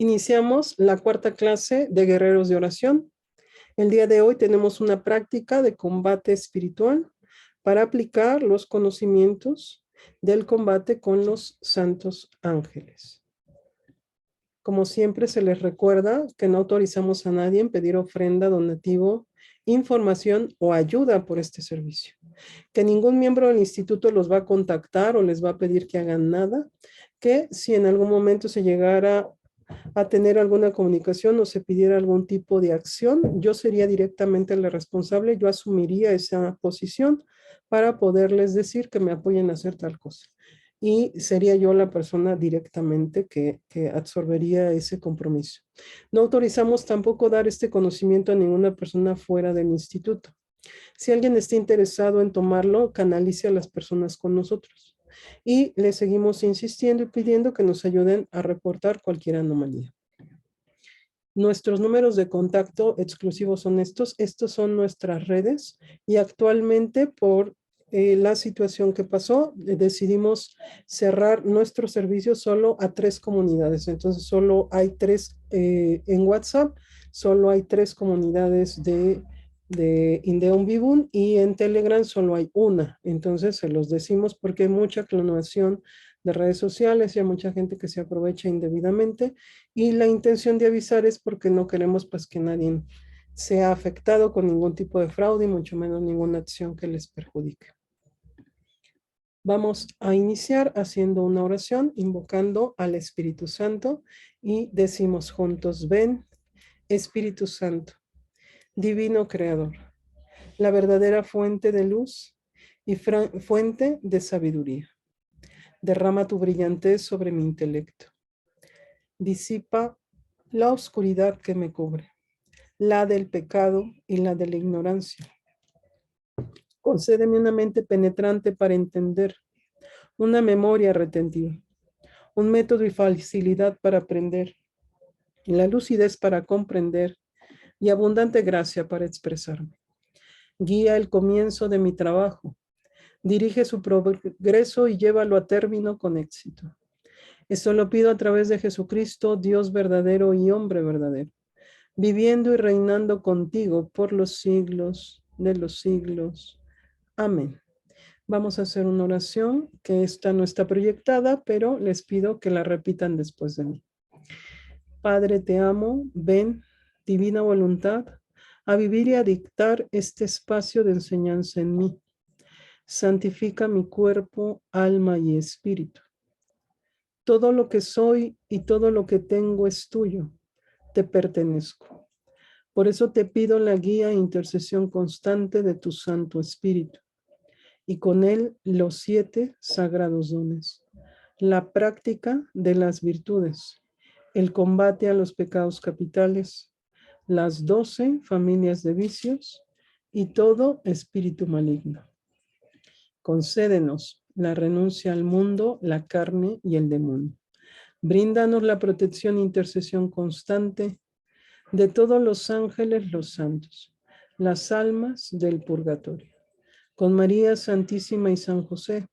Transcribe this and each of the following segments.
Iniciamos la cuarta clase de Guerreros de Oración. El día de hoy tenemos una práctica de combate espiritual para aplicar los conocimientos del combate con los santos ángeles. Como siempre se les recuerda que no autorizamos a nadie en pedir ofrenda, donativo, información o ayuda por este servicio. Que ningún miembro del instituto los va a contactar o les va a pedir que hagan nada. Que si en algún momento se llegara a tener alguna comunicación o se pidiera algún tipo de acción, yo sería directamente la responsable, yo asumiría esa posición para poderles decir que me apoyen a hacer tal cosa. Y sería yo la persona directamente que absorbería ese compromiso. No autorizamos tampoco dar este conocimiento a ninguna persona fuera del instituto. Si alguien está interesado en tomarlo, canalice a las personas con nosotros. Y le seguimos insistiendo y pidiendo que nos ayuden a reportar cualquier anomalía. Nuestros números de contacto exclusivos son estos. Estos son nuestras redes y actualmente por la situación que pasó, decidimos cerrar nuestro servicio solo a 3 comunidades. Entonces solo hay 3 en WhatsApp, solo hay 3 comunidades de Indeum Vivum y en Telegram solo hay una. Entonces se los decimos porque hay mucha clonación de redes sociales y hay mucha gente que se aprovecha indebidamente y la intención de avisar es porque no queremos pues que nadie sea afectado con ningún tipo de fraude y mucho menos ninguna acción que les perjudique. Vamos a iniciar haciendo una oración invocando al Espíritu Santo y decimos juntos: ven, Espíritu Santo, Divino Creador, la verdadera fuente de luz y fuente de sabiduría. Derrama tu brillantez sobre mi intelecto. Disipa la oscuridad que me cubre, la del pecado y la de la ignorancia. Concédeme una mente penetrante para entender, una memoria retentiva, un método y facilidad para aprender, la lucidez para comprender y abundante gracia para expresarme. Guía el comienzo de mi trabajo, dirige su progreso y llévalo a término con éxito. Esto lo pido a través de Jesucristo, Dios verdadero y hombre verdadero, viviendo y reinando contigo por los siglos de los siglos. Amén. Vamos a hacer una oración que esta no está proyectada, pero les pido que la repitan después de mí. Padre, te amo, ven, divina voluntad, a vivir y a dictar este espacio de enseñanza en mí. Santifica mi cuerpo, alma y espíritu. Todo lo que soy y todo lo que tengo es tuyo, te pertenezco. Por eso te pido la guía e intercesión constante de tu Santo Espíritu, y con él los 7 sagrados dones, la práctica de las virtudes, el combate a los pecados capitales, las 12 familias de vicios y todo espíritu maligno. Concédenos la renuncia al mundo, la carne y el demonio. Bríndanos la protección e intercesión constante de todos los ángeles, los santos, las almas del purgatorio. Con María Santísima y San José,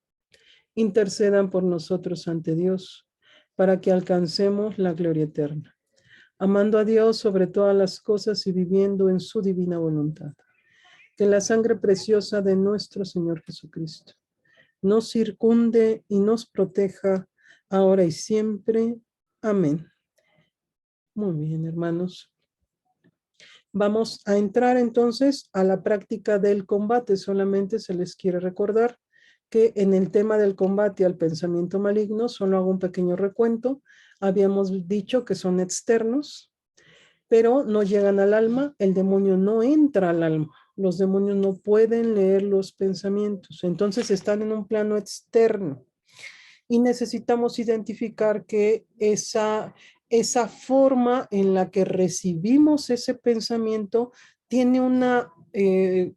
intercedan por nosotros ante Dios, para que alcancemos la gloria eterna, amando a Dios sobre todas las cosas y viviendo en su divina voluntad. Que la sangre preciosa de nuestro Señor Jesucristo nos circunde y nos proteja ahora y siempre. Amén. Muy bien, hermanos. Vamos a entrar entonces a la práctica del combate. Solamente se les quiere recordar que en el tema del combate al pensamiento maligno, solo hago un pequeño recuento. Habíamos dicho que son externos, pero no llegan al alma. El demonio no entra al alma. Los demonios no pueden leer los pensamientos. Entonces están en un plano externo. Y necesitamos identificar que esa forma en la que recibimos ese pensamiento tiene una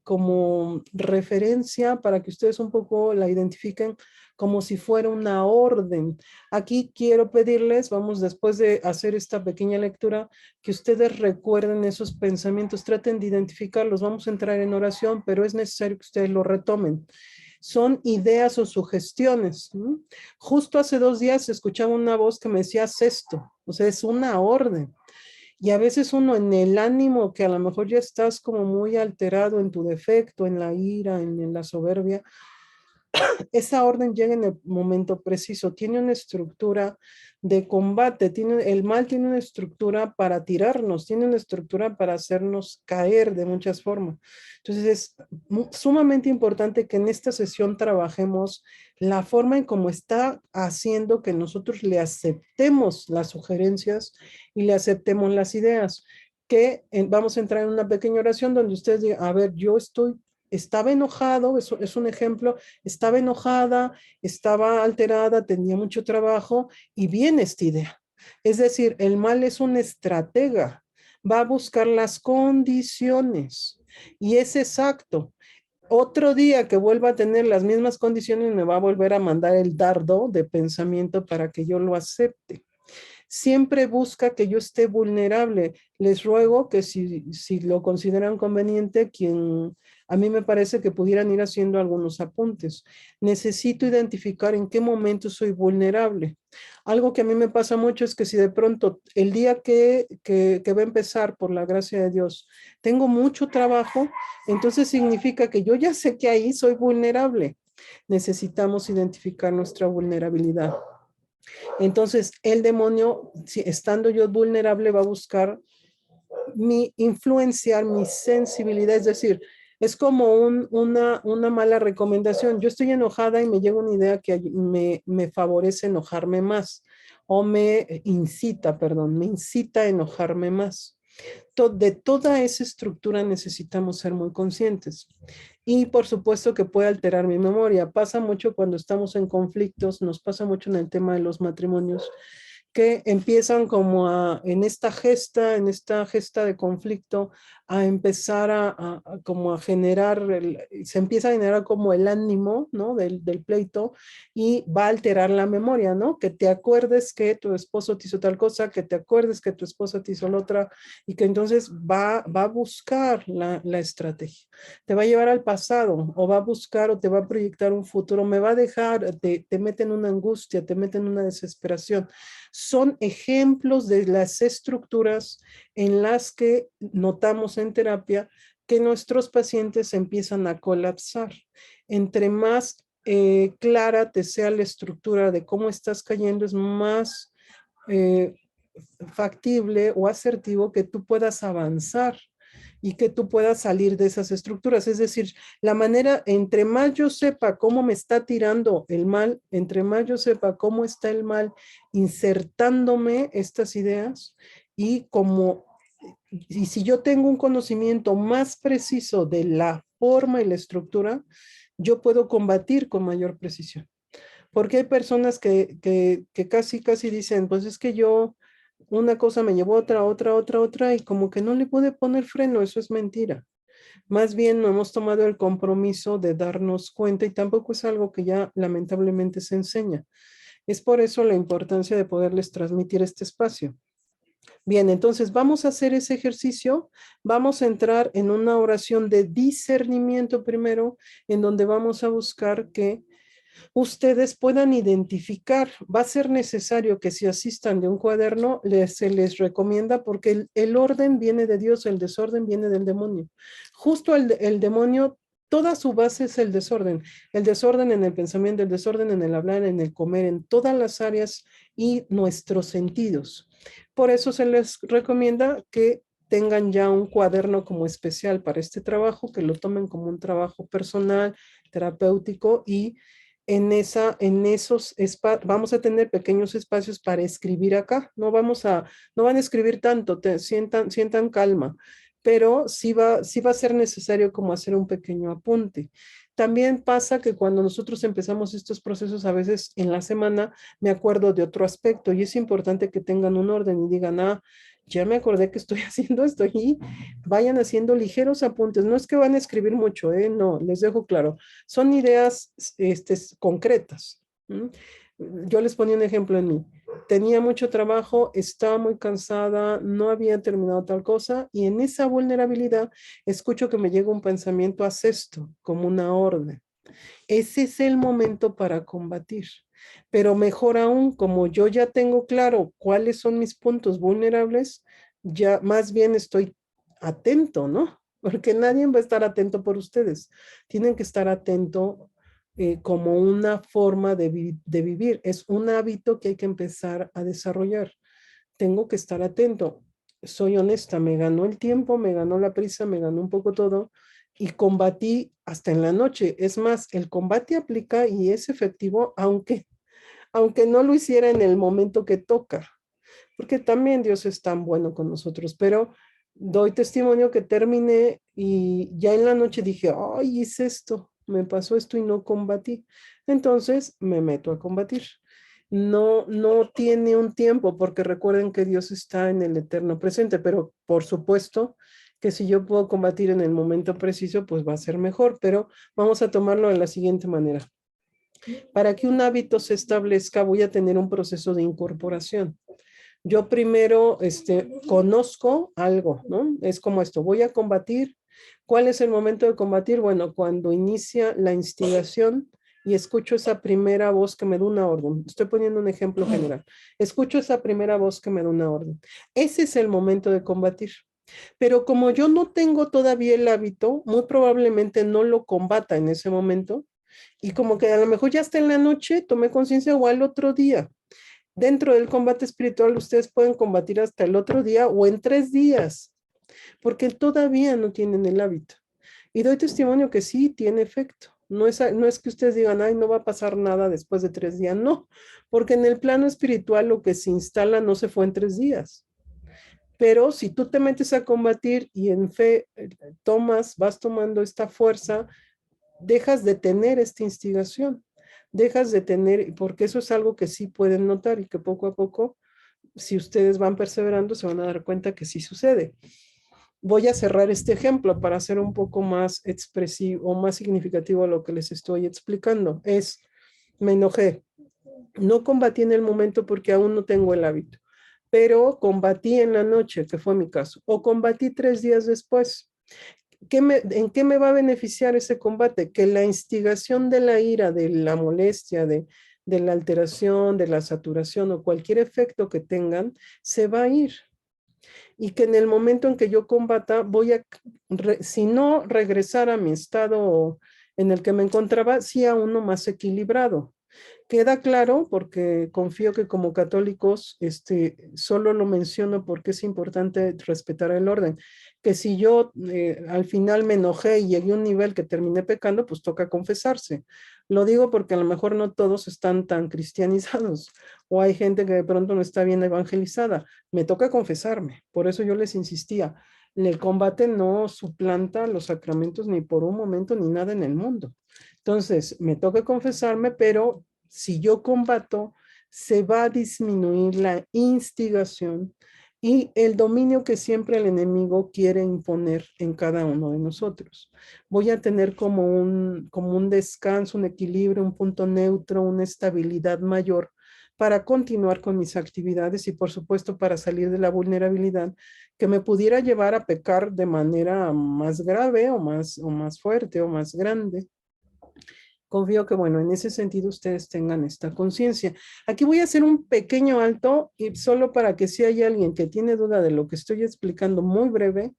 como referencia para que ustedes un poco la identifiquen como si fuera una orden. Aquí quiero pedirles, vamos después de hacer esta pequeña lectura, que ustedes recuerden esos pensamientos, traten de identificarlos. Vamos a entrar en oración, pero es necesario que ustedes lo retomen. son ideas o sugestiones. ¿No? Justo hace 2 días escuchaba una voz que me decía, haz esto, o sea, es una orden. Y a veces uno en el ánimo, que a lo mejor ya estás como muy alterado en tu defecto, en la ira, en la soberbia, esa orden llega en el momento preciso, tiene una estructura de combate, el mal tiene una estructura para tirarnos, tiene una estructura para hacernos caer de muchas formas. Entonces es sumamente importante que en esta sesión trabajemos la forma en cómo está haciendo que nosotros le aceptemos las sugerencias y le aceptemos las ideas. Vamos a entrar en una pequeña oración donde ustedes digan, a ver, estaba enojado, es un ejemplo, estaba enojada, estaba alterada, tenía mucho trabajo y viene esta idea. Es decir, el mal es un estratega, va a buscar las condiciones y es exacto. Otro día que vuelva a tener las mismas condiciones me va a volver a mandar el dardo de pensamiento para que yo lo acepte. Siempre busca que yo esté vulnerable. Les ruego que si lo consideran conveniente, a mí me parece que pudieran ir haciendo algunos apuntes. Necesito identificar en qué momento soy vulnerable. Algo que a mí me pasa mucho es que si de pronto el día que va a empezar, por la gracia de Dios, tengo mucho trabajo, entonces significa que yo ya sé que ahí soy vulnerable. Necesitamos identificar nuestra vulnerabilidad. Entonces, el demonio, estando yo vulnerable, va a buscar influenciar mi sensibilidad, es decir, es como una mala recomendación. Yo estoy enojada y me llega una idea que me favorece enojarme más o me incita a enojarme más. De toda esa estructura necesitamos ser muy conscientes. Y por supuesto que puede alterar mi memoria. Pasa mucho cuando estamos en conflictos, nos pasa mucho en el tema de los matrimonios, que empiezan como en esta gesta de conflicto, a empezar como a generar, se empieza a generar como el ánimo, ¿no? Del pleito y va a alterar la memoria, ¿no? Que te acuerdes que tu esposo te hizo tal cosa, que te acuerdes que tu esposa te hizo la otra y que entonces va a buscar la estrategia. Te va a llevar al pasado o va a buscar o te va a proyectar un futuro, me va a dejar, te mete en una angustia, te mete en una desesperación. Son ejemplos de las estructuras en las que notamos en terapia que nuestros pacientes empiezan a colapsar. Entre más clara te sea la estructura de cómo estás cayendo, es más eh, factible o asertivo que tú puedas avanzar y que tú puedas salir de esas estructuras. Es decir, la manera, entre más yo sepa cómo me está tirando el mal, entre más yo sepa cómo está el mal insertándome estas ideas y si yo tengo un conocimiento más preciso de la forma y la estructura, yo puedo combatir con mayor precisión. Porque hay personas que casi dicen, pues es que yo, una cosa me llevó otra, y como que no le pude poner freno, eso es mentira. Más bien no hemos tomado el compromiso de darnos cuenta y tampoco es algo que ya lamentablemente se enseña. Es por eso la importancia de poderles transmitir este espacio. Bien, entonces vamos a hacer ese ejercicio. Vamos a entrar en una oración de discernimiento primero, en donde vamos a buscar que ustedes puedan identificar. Va a ser necesario que si asistan de un cuaderno, se les recomienda porque el orden viene de Dios, el desorden viene del demonio. Justo el demonio, toda su base es el desorden en el pensamiento, el desorden en el hablar, en el comer, en todas las áreas y nuestros sentidos. Por eso se les recomienda que tengan ya un cuaderno como especial para este trabajo, que lo tomen como un trabajo personal, terapéutico y en esos vamos a tener pequeños espacios para escribir acá. No van a escribir tanto, sientan calma, pero sí va a ser necesario como hacer un pequeño apunte. También pasa que cuando nosotros empezamos estos procesos, a veces en la semana me acuerdo de otro aspecto y es importante que tengan un orden y digan, ya me acordé que estoy haciendo esto y vayan haciendo ligeros apuntes. No es que van a escribir mucho, no, les dejo claro. Son ideas concretas. ¿Mm? Yo les ponía un ejemplo en mí. Tenía mucho trabajo, estaba muy cansada, no había terminado tal cosa y en esa vulnerabilidad escucho que me llega un pensamiento, haz esto, como una orden. Ese es el momento para combatir. Pero mejor aún, como yo ya tengo claro cuáles son mis puntos vulnerables, ya más bien estoy atento, ¿no? Porque nadie va a estar atento por ustedes. Tienen que estar atento como una forma de vivir. Es un hábito que hay que empezar a desarrollar. Tengo que estar atento. Soy honesta, me ganó el tiempo, me ganó la prisa, me ganó un poco todo y combatí hasta en la noche. Es más, el combate aplica y es efectivo, aunque no lo hiciera en el momento que toca, porque también Dios es tan bueno con nosotros, pero doy testimonio que terminé y ya en la noche dije, ay, hice esto, me pasó esto y no combatí. Entonces me meto a combatir. No, no tiene un tiempo, porque recuerden que Dios está en el eterno presente, pero por supuesto que si yo puedo combatir en el momento preciso, pues va a ser mejor, pero vamos a tomarlo de la siguiente manera. Para que un hábito se establezca, voy a tener un proceso de incorporación. Yo primero conozco algo, ¿no? Es como esto, voy a combatir. ¿Cuál es el momento de combatir? Bueno, cuando inicia la instigación y escucho esa primera voz que me da una orden. Estoy poniendo un ejemplo general. Escucho esa primera voz que me da una orden. Ese es el momento de combatir. Pero como yo no tengo todavía el hábito, muy probablemente no lo combata en ese momento. Y como que a lo mejor ya está en la noche, tomé conciencia o al otro día. Dentro del combate espiritual, ustedes pueden combatir hasta el otro día o en 3 días, porque todavía no tienen el hábito. Y doy testimonio que sí tiene efecto. No es que ustedes digan, ay, no va a pasar nada después de 3 días. No, porque en el plano espiritual lo que se instala no se fue en 3 días. Pero si tú te metes a combatir y en fe vas tomando esta fuerza, dejas de tener esta instigación, dejas de tener, porque eso es algo que sí pueden notar y que poco a poco, si ustedes van perseverando, se van a dar cuenta que sí sucede. Voy a cerrar este ejemplo para hacer un poco más expresivo o más significativo lo que les estoy explicando. Me enojé, no combatí en el momento porque aún no tengo el hábito, pero combatí en la noche, que fue mi caso, o combatí 3 días después. ¿En qué me va a beneficiar ese combate? Que la instigación de la ira, de la molestia, de la alteración, de la saturación o cualquier efecto que tengan, se va a ir. Y que en el momento en que yo combata, si no regresar a mi estado en el que me encontraba, sí a uno más equilibrado. Queda claro porque confío que como católicos solo lo menciono porque es importante respetar el orden. Que si yo al final me enojé y llegué a un nivel que terminé pecando, pues toca confesarse. Lo digo porque a lo mejor no todos están tan cristianizados o hay gente que de pronto no está bien evangelizada. Me toca confesarme. Por eso yo les insistía. El combate no suplanta los sacramentos ni por un momento ni nada en el mundo. Entonces, me toca confesarme, pero si yo combato, se va a disminuir la instigación y el dominio que siempre el enemigo quiere imponer en cada uno de nosotros. Voy a tener como un descanso, un equilibrio, un punto neutro, una estabilidad mayor para continuar con mis actividades y por supuesto para salir de la vulnerabilidad que me pudiera llevar a pecar de manera más grave o más fuerte o más grande. Confío que, bueno, en ese sentido ustedes tengan esta conciencia. Aquí voy a hacer un pequeño alto y solo para que si hay alguien que tiene duda de lo que estoy explicando muy breve,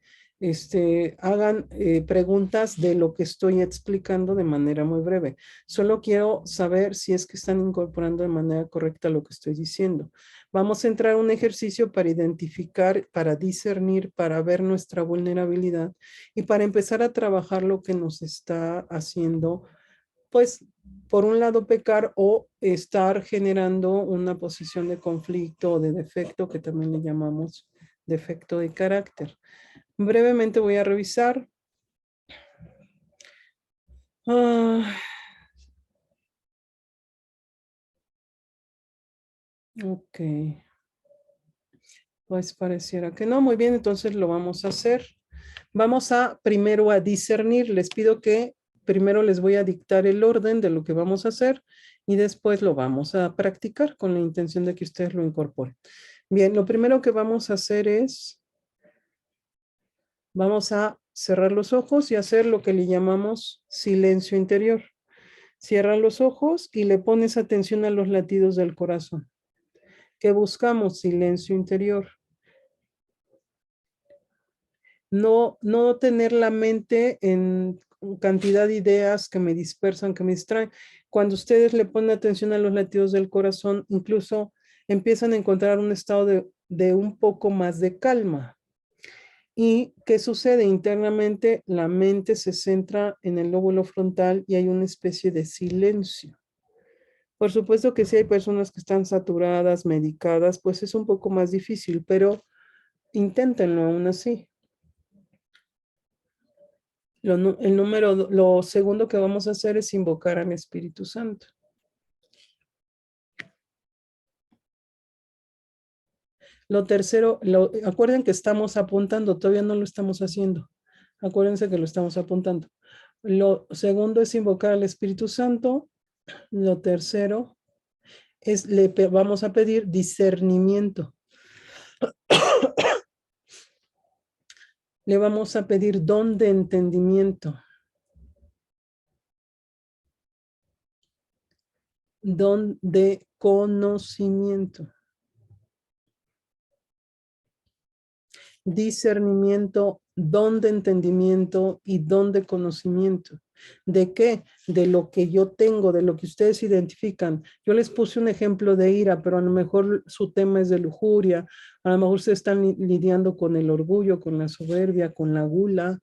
hagan preguntas de lo que estoy explicando de manera muy breve. Solo quiero saber si es que están incorporando de manera correcta lo que estoy diciendo. Vamos a entrar a un ejercicio para identificar, para discernir, para ver nuestra vulnerabilidad y para empezar a trabajar lo que nos está haciendo pues, por un lado, pecar o estar generando una posición de conflicto o de defecto que también le llamamos defecto de carácter. Brevemente voy a revisar. Ah, ok, pues pareciera que no. Muy bien, entonces lo vamos a hacer. Vamos primero a discernir. Les pido que primero les voy a dictar el orden de lo que vamos a hacer y después lo vamos a practicar con la intención de que ustedes lo incorporen. Bien, lo primero que vamos a hacer es, vamos a cerrar los ojos y hacer lo que le llamamos silencio interior. Cierra los ojos y le pones atención a los latidos del corazón. ¿Qué buscamos? Silencio interior. No tener la mente en cantidad de ideas que me dispersan, que me distraen. Cuando ustedes le ponen atención a los latidos del corazón, incluso empiezan a encontrar un estado de un poco más de calma. ¿Y qué sucede? Internamente la mente se centra en el lóbulo frontal y hay una especie de silencio. Por supuesto que si hay personas que están saturadas, medicadas, pues es un poco más difícil, pero inténtenlo aún así. Lo segundo que vamos a hacer es invocar al Espíritu Santo. Lo tercero, acuerden que estamos apuntando, todavía no lo estamos haciendo. Acuérdense que lo estamos apuntando. Lo segundo es invocar al Espíritu Santo. Lo tercero es vamos a pedir discernimiento. Le vamos a pedir don de entendimiento. Don de conocimiento. Discernimiento, don de entendimiento y don de conocimiento. ¿De qué? De lo que yo tengo, de lo que ustedes identifican. Yo les puse un ejemplo de ira, pero a lo mejor su tema es de lujuria, a lo mejor ustedes están lidiando con el orgullo, con la soberbia, con la gula,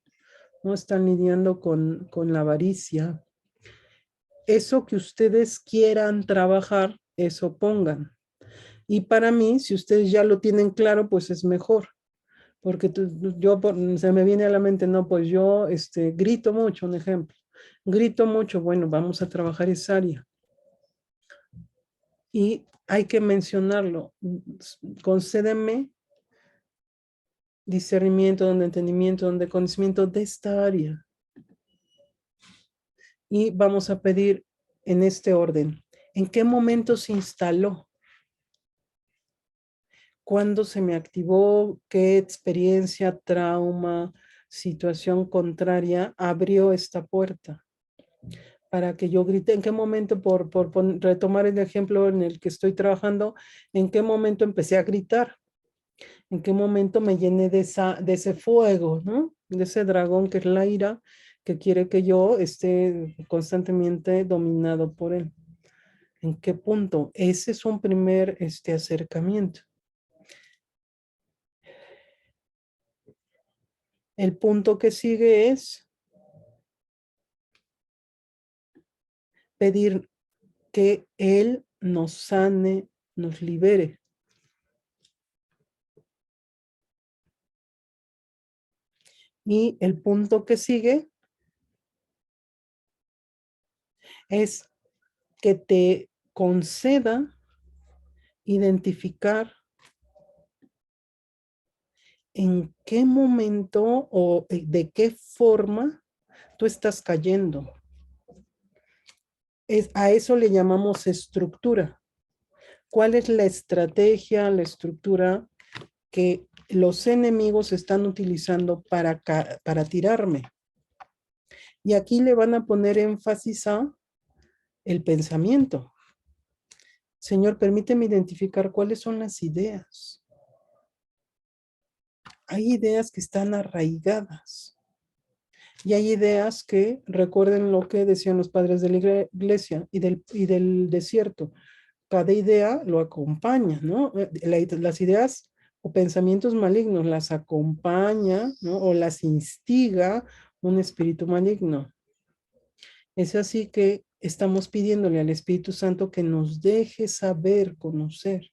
¿no? Están lidiando con la avaricia. Eso que ustedes quieran trabajar, eso pongan. Y para mí, si ustedes ya lo tienen claro, pues es mejor. Porque se me viene a la mente, no, pues yo grito mucho, un ejemplo. Grito mucho, bueno, vamos a trabajar esa área. Y hay que mencionarlo. Concédeme discernimiento, donde entendimiento, donde conocimiento de esta área. Y vamos a pedir en este orden. ¿En qué momento se instaló? ¿Cuándo se me activó? ¿Qué experiencia, trauma, situación contraria abrió esta puerta? Para que yo grite. ¿En qué momento, retomar el ejemplo en el que estoy trabajando, en qué momento empecé a gritar? ¿En qué momento me llené de ese fuego, ¿no? De ese dragón que es la ira, que quiere que yo esté constantemente dominado por él? ¿En qué punto? Ese es un primer acercamiento. El punto que sigue es pedir que Él nos sane, nos libere. Y el punto que sigue es que te conceda identificar en qué momento o de qué forma tú estás cayendo. A eso le llamamos estructura. ¿Cuál es la estrategia, la estructura que los enemigos están utilizando para tirarme? Y aquí le van a poner énfasis a el pensamiento. Señor, permíteme identificar cuáles son las ideas. Hay ideas que están arraigadas. Y hay ideas que recuerden lo que decían los padres de la iglesia y del desierto. Cada idea lo acompaña, ¿no? Las ideas o pensamientos malignos las acompaña, ¿no? O las instiga un espíritu maligno. Es así que estamos pidiéndole al Espíritu Santo que nos deje saber, conocer.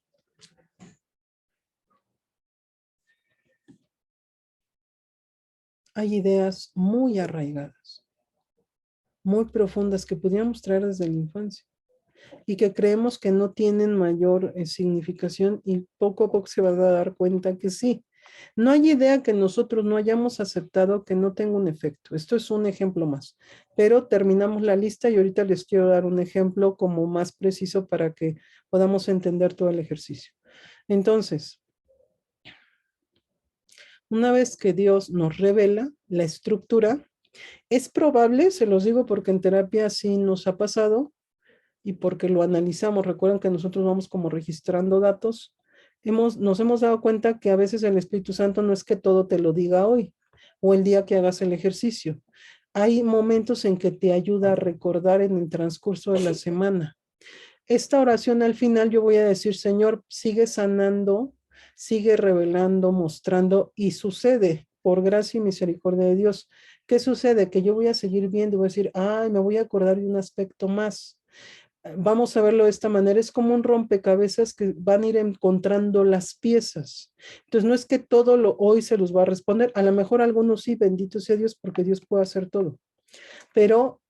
Hay ideas muy arraigadas, muy profundas que podríamos traer desde la infancia y que creemos que no tienen mayor significación y poco a poco se van a dar cuenta que sí. No hay idea que nosotros no hayamos aceptado que no tenga un efecto. Esto es un ejemplo más, pero terminamos la lista y ahorita les quiero dar un ejemplo como más preciso para que podamos entender todo el ejercicio. Entonces, una vez que Dios nos revela la estructura, Es probable, se los digo porque en terapia sí nos ha pasado y porque lo analizamos. Recuerden que nosotros vamos como registrando datos. Nos hemos dado cuenta que a veces el Espíritu Santo no es que todo te lo diga hoy o el día que hagas el ejercicio. Hay momentos en que te ayuda a recordar en el transcurso de la semana. Esta oración al final yo voy a decir, Señor, sigue sanando, sigue revelando, mostrando y sucede por gracia y misericordia de Dios. ¿Qué sucede? Que yo voy a seguir viendo y voy a decir, ay, me voy a acordar de un aspecto más. Vamos a verlo de esta manera, es como un rompecabezas que van a ir encontrando las piezas. Entonces no es que todo lo hoy se los va a responder, a lo mejor algunos sí, bendito sea Dios, porque Dios puede hacer todo, pero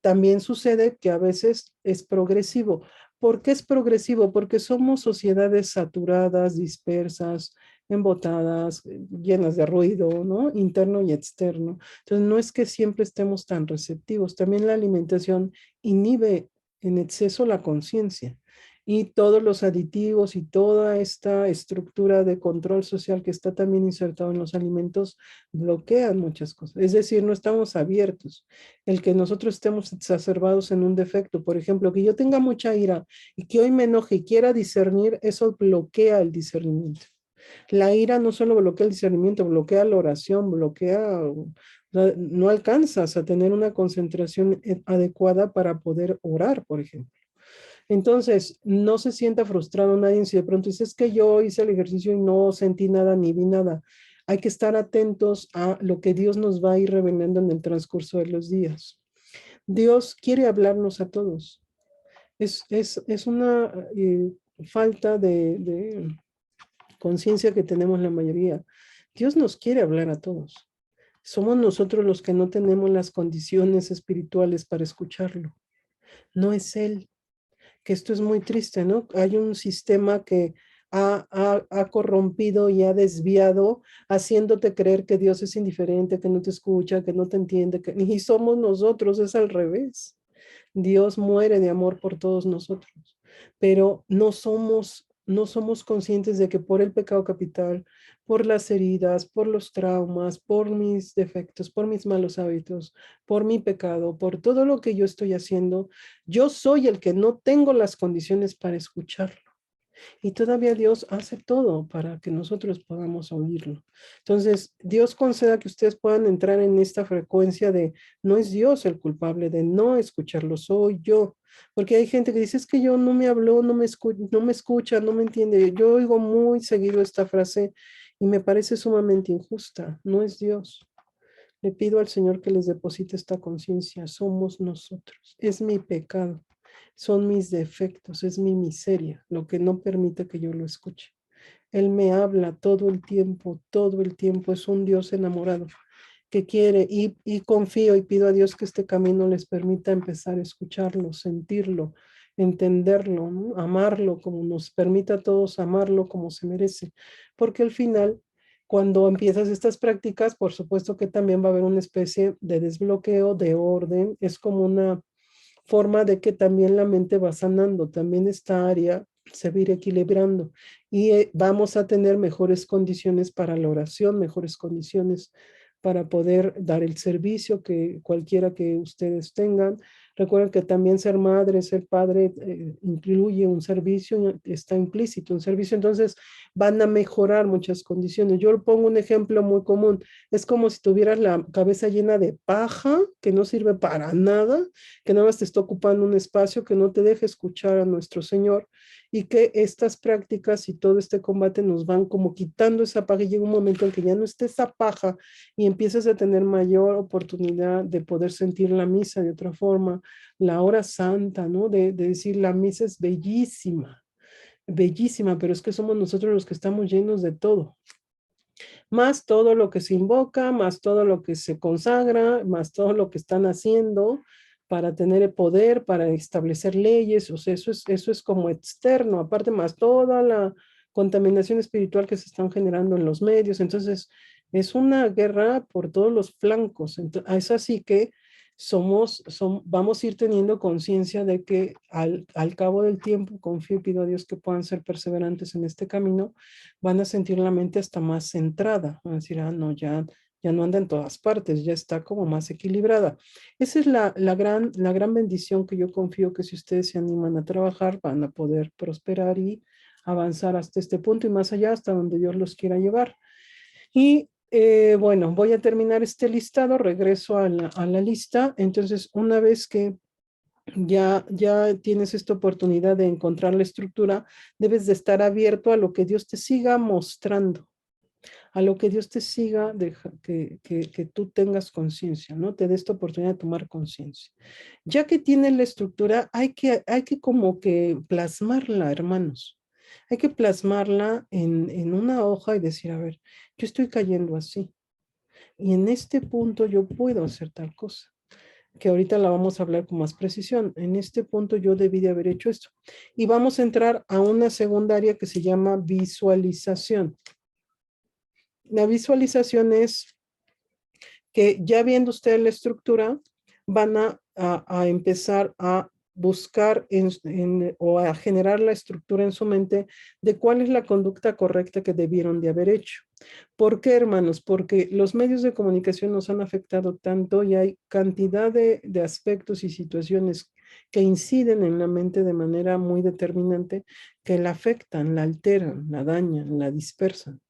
también sucede que a veces es progresivo. ¿Por qué es progresivo? Porque somos sociedades saturadas, dispersas, embotadas, llenas de ruido, ¿no? Interno y externo. Entonces, no es que siempre estemos tan receptivos. También la alimentación inhibe en exceso la conciencia. Y todos los aditivos y toda esta estructura de control social que está también insertado en los alimentos bloquean muchas cosas. Es decir, no estamos abiertos. El que nosotros estemos exacerbados en un defecto, por ejemplo, que yo tenga mucha ira y que hoy me enoje y quiera discernir, eso bloquea el discernimiento. La ira no solo bloquea el discernimiento, bloquea la oración, bloquea, no alcanzas a tener una concentración adecuada para poder orar, por ejemplo. Entonces, no se sienta frustrado nadie si de pronto dice, es que yo hice el ejercicio y no sentí nada ni vi nada. Hay que estar atentos a lo que Dios nos va a ir revelando en el transcurso de los días. Dios quiere hablarnos a todos. Es una falta de conciencia que tenemos la mayoría. Dios nos quiere hablar a todos. Somos nosotros los que no tenemos las condiciones espirituales para escucharlo. No es Él. Que esto es muy triste, ¿no? Hay un sistema que ha corrompido y ha desviado, haciéndote creer que Dios es indiferente, que no te escucha, que no te entiende, y somos nosotros, es al revés. Dios muere de amor por todos nosotros, pero no somos conscientes de que por el pecado capital, por las heridas, por los traumas, por mis defectos, por mis malos hábitos, por mi pecado, por todo lo que yo estoy haciendo, yo soy el que no tengo las condiciones para escucharlo. Y todavía Dios hace todo para que nosotros podamos oírlo. Entonces, Dios conceda que ustedes puedan entrar en esta frecuencia de no es Dios el culpable de no escucharlo, soy yo. Porque hay gente que dice, es que yo no me habló, no me escucha, no me entiende. Yo oigo muy seguido esta frase y me parece sumamente injusta. No es Dios. Le pido al Señor que les deposite esta conciencia. Somos nosotros. Es mi pecado. Son mis defectos. Es mi miseria lo que no permite que yo lo escuche. Él me habla todo el tiempo, todo el tiempo. Es un Dios enamorado que quiere y confío y pido a Dios que este camino les permita empezar a escucharlo, sentirlo, entenderlo, ¿no? Amarlo como nos permita a todos amarlo como se merece. Porque al final cuando empiezas estas prácticas, por supuesto que también va a haber una especie de desbloqueo, de orden. Es como una forma de que también la mente va sanando, también esta área se va a ir equilibrando y vamos a tener mejores condiciones para la oración, mejores condiciones para poder dar el servicio que cualquiera que ustedes tengan. Recuerden que también ser madre, ser padre incluye un servicio, está implícito un servicio, entonces van a mejorar muchas condiciones. Yo pongo un ejemplo muy común, es como si tuvieras la cabeza llena de paja que no sirve para nada, que nada más te está ocupando un espacio, que no te deja escuchar a nuestro Señor y que estas prácticas y todo este combate nos van como quitando esa paja y llega un momento en que ya no esté esa paja y empiezas a tener mayor oportunidad de poder sentir la misa de otra forma, la hora santa, ¿no? De decir la misa es bellísima, bellísima, pero es que somos nosotros los que estamos llenos de todo, más todo lo que se invoca, más todo lo que se consagra, más todo lo que están haciendo para tener el poder, para establecer leyes, o sea, eso es como externo, aparte más toda la contaminación espiritual que se están generando en los medios, entonces es una guerra por todos los flancos, es así que vamos a ir teniendo conciencia de que al cabo del tiempo, confío y pido a Dios que puedan ser perseverantes en este camino, van a sentir la mente hasta más centrada, van a decir, no, ya ya no anda en todas partes, ya está como más equilibrada. Esa es la gran bendición que yo confío que si ustedes se animan a trabajar, van a poder prosperar y avanzar hasta este punto y más allá, hasta donde Dios los quiera llevar. Y bueno, voy a terminar este listado, regreso a la lista. Entonces, una vez que ya tienes esta oportunidad de encontrar la estructura, debes de estar abierto a lo que Dios te siga mostrando, a lo que Dios te siga, que tú tengas conciencia, ¿no? Te dé esta oportunidad de tomar conciencia. Ya que tienes la estructura, hay que como que plasmarla, hermanos. Hay que plasmarla en una hoja y decir, a ver, yo estoy cayendo así. Y en este punto yo puedo hacer tal cosa, que ahorita la vamos a hablar con más precisión. En este punto yo debí de haber hecho esto. Y vamos a entrar a una secundaria que se llama visualización. La visualización es que ya viendo ustedes la estructura, van a empezar a buscar o a generar la estructura en su mente de cuál es la conducta correcta que debieron de haber hecho. ¿Por qué, hermanos? Porque los medios de comunicación nos han afectado tanto y hay cantidad de aspectos y situaciones que inciden en la mente de manera muy determinante, que la afectan, la alteran, la dañan, la dispersan.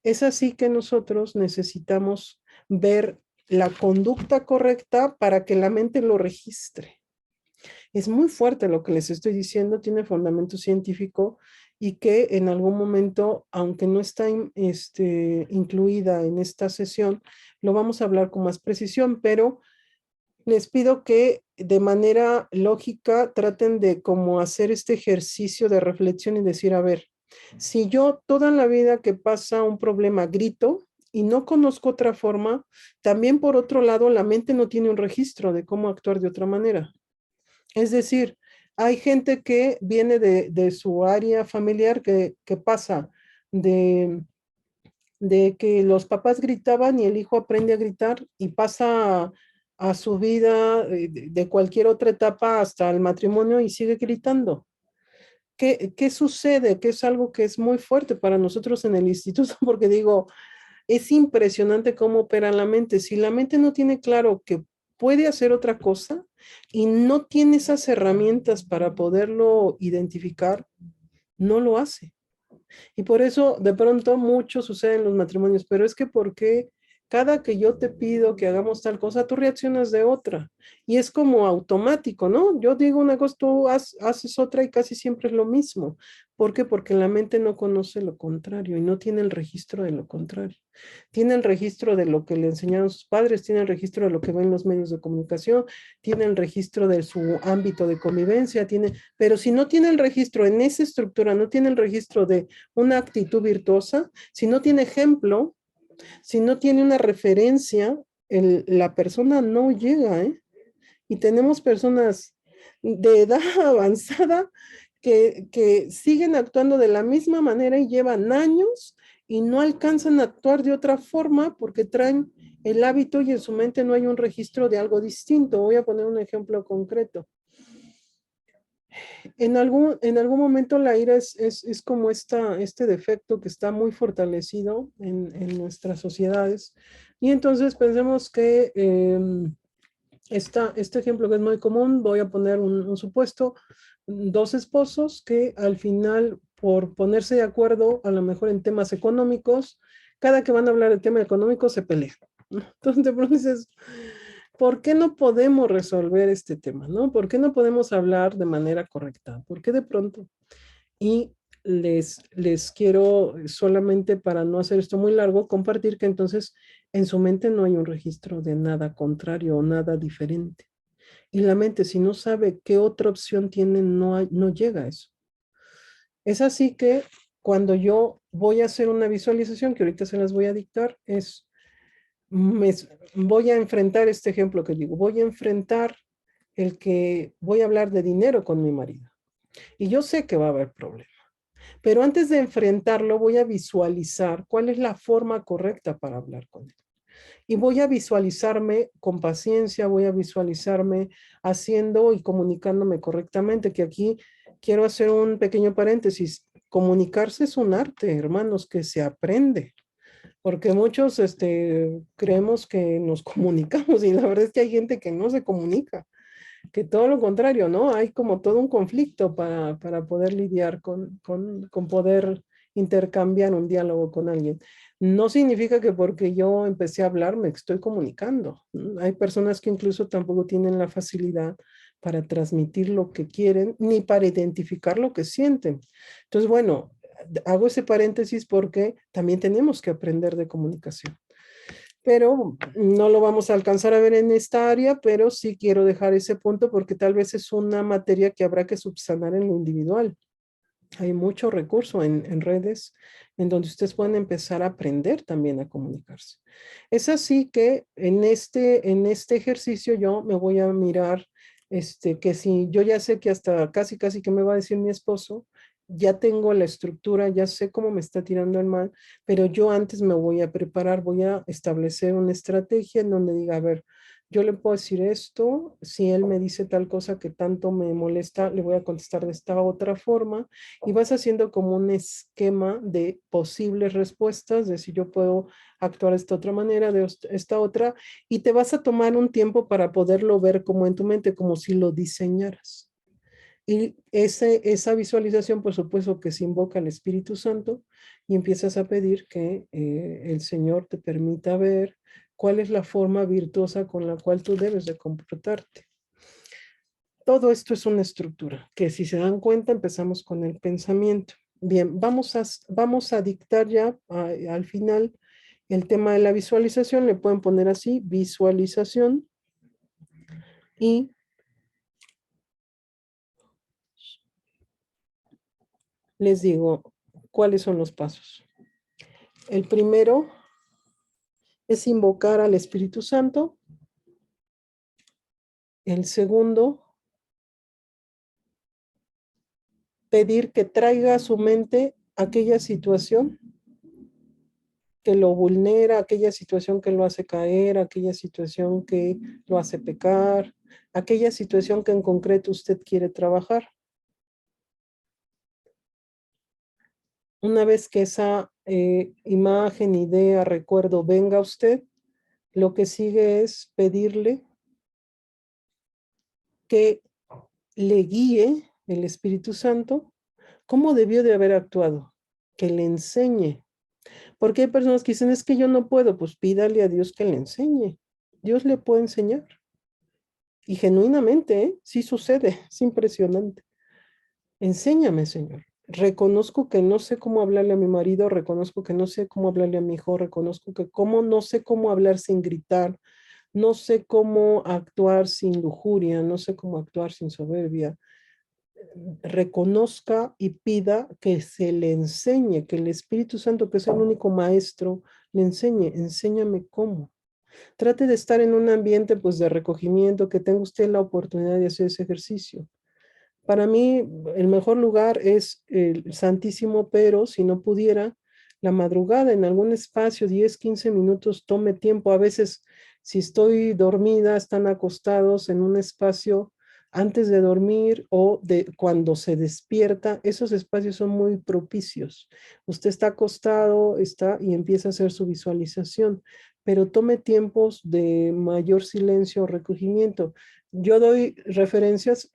Es así que nosotros necesitamos ver la conducta correcta para que la mente lo registre. Es muy fuerte lo que les estoy diciendo, tiene fundamento científico y que en algún momento, aunque no está incluida en esta sesión, lo vamos a hablar con más precisión, pero les pido que de manera lógica traten de como hacer este ejercicio de reflexión y decir, a ver, si yo toda la vida que pasa un problema grito y no conozco otra forma, también por otro lado la mente no tiene un registro de cómo actuar de otra manera. Es decir, hay gente que viene de su área familiar que pasa de, de que los papás gritaban y el hijo aprende a gritar y pasa a su vida de cualquier otra etapa hasta el matrimonio y sigue gritando. ¿Qué sucede? Que es algo que es muy fuerte para nosotros en el instituto, porque digo, es impresionante cómo opera la mente. Si la mente no tiene claro que puede hacer otra cosa y no tiene esas herramientas para poderlo identificar, no lo hace. Y por eso de pronto mucho sucede en los matrimonios, pero es que porque cada que yo te pido que hagamos tal cosa, tú reaccionas de otra. Y es como automático, ¿no? Yo digo una cosa, tú haces otra y casi siempre es lo mismo. ¿Por qué? Porque la mente no conoce lo contrario y no tiene el registro de lo contrario. Tiene el registro de lo que le enseñaron sus padres, tiene el registro de lo que ven los medios de comunicación, tiene el registro de su ámbito de convivencia, pero si no tiene el registro en esa estructura, no tiene el registro de una actitud virtuosa, si no tiene ejemplo, si no tiene una referencia, la persona no llega, ¿eh? Y tenemos personas de edad avanzada que siguen actuando de la misma manera y llevan años y no alcanzan a actuar de otra forma porque traen el hábito y en su mente no hay un registro de algo distinto. Voy a poner un ejemplo concreto. En algún momento la ira es como este defecto que está muy fortalecido en nuestras sociedades. Y entonces pensemos que este ejemplo que es muy común, voy a poner un supuesto, dos esposos que al final, por ponerse de acuerdo, a lo mejor en temas económicos, cada que van a hablar de tema económico se pelean. Entonces, de pronto dices, ¿por qué no podemos resolver este tema, no? ¿Por qué no podemos hablar de manera correcta? ¿Por qué de pronto? Y les quiero, solamente para no hacer esto muy largo, compartir que entonces en su mente no hay un registro de nada contrario o nada diferente. Y la mente, si no sabe qué otra opción tiene, no llega a eso. Es así que cuando yo voy a hacer una visualización, que ahorita se las voy a dictar, me, voy a enfrentar este ejemplo que digo, voy a enfrentar el que voy a hablar de dinero con mi marido. Y yo sé que va a haber problemas. Pero antes de enfrentarlo, voy a visualizar cuál es la forma correcta para hablar con él. Y voy a visualizarme con paciencia, voy a visualizarme haciendo y comunicándome correctamente, que aquí quiero hacer un pequeño paréntesis. Comunicarse es un arte, hermanos, que se aprende. Porque muchos creemos que nos comunicamos y la verdad es que hay gente que no se comunica, que todo lo contrario, ¿no? Hay como todo un conflicto para poder lidiar con poder intercambiar un diálogo con alguien. No significa que porque yo empecé a hablar me estoy comunicando. Hay personas que incluso tampoco tienen la facilidad para transmitir lo que quieren ni para identificar lo que sienten. Entonces, bueno, hago ese paréntesis porque también tenemos que aprender de comunicación, pero no lo vamos a alcanzar a ver en esta área, pero sí quiero dejar ese punto porque tal vez es una materia que habrá que subsanar en lo individual. Hay mucho recurso en redes en donde ustedes pueden empezar a aprender también a comunicarse. Es así que en este ejercicio yo me voy a mirar, que si yo ya sé que hasta casi casi que me va a decir mi esposo, ya tengo la estructura, ya sé cómo me está tirando el mal, pero yo antes me voy a preparar, voy a establecer una estrategia en donde diga, a ver, yo le puedo decir esto, si él me dice tal cosa que tanto me molesta, le voy a contestar de esta otra forma y vas haciendo como un esquema de posibles respuestas, de si yo puedo actuar de esta otra manera, de esta otra, y te vas a tomar un tiempo para poderlo ver como en tu mente, como si lo diseñaras. Y esa visualización, por supuesto, que se invoca al Espíritu Santo y empiezas a pedir que el Señor te permita ver cuál es la forma virtuosa con la cual tú debes de comportarte. Todo esto es una estructura, que si se dan cuenta empezamos con el pensamiento. Bien, vamos a dictar ya al final el tema de la visualización, le pueden poner así, visualización, y les digo cuáles son los pasos. El primero es invocar al Espíritu Santo. El segundo, pedir que traiga a su mente aquella situación que lo vulnera, aquella situación que lo hace caer, aquella situación que lo hace pecar, aquella situación que en concreto usted quiere trabajar. Una vez que esa imagen, idea, recuerdo venga a usted, lo que sigue es pedirle que le guíe el Espíritu Santo cómo debió de haber actuado, que le enseñe. Porque hay personas que dicen, es que yo no puedo, pues pídale a Dios que le enseñe. Dios le puede enseñar. Y genuinamente, ¿eh? Sí sucede, es impresionante. Enséñame, Señor. Reconozco que no sé cómo hablarle a mi marido, reconozco que no sé cómo hablarle a mi hijo, reconozco que no sé cómo hablar sin gritar, no sé cómo actuar sin lujuria, no sé cómo actuar sin soberbia. Reconozca y pida que se le enseñe, que el Espíritu Santo, que es el único maestro, le enseñe, enséñame cómo. Trate de estar en un ambiente pues de recogimiento, que tenga usted la oportunidad de hacer ese ejercicio. Para mí, el mejor lugar es el Santísimo, pero si no pudiera, la madrugada en algún espacio, 10, 15 minutos, tome tiempo. A veces, si estoy dormida, están acostados en un espacio antes de dormir o de cuando se despierta. Esos espacios son muy propicios. Usted está acostado, está y empieza a hacer su visualización, pero tome tiempos de mayor silencio o recogimiento. Yo doy referencias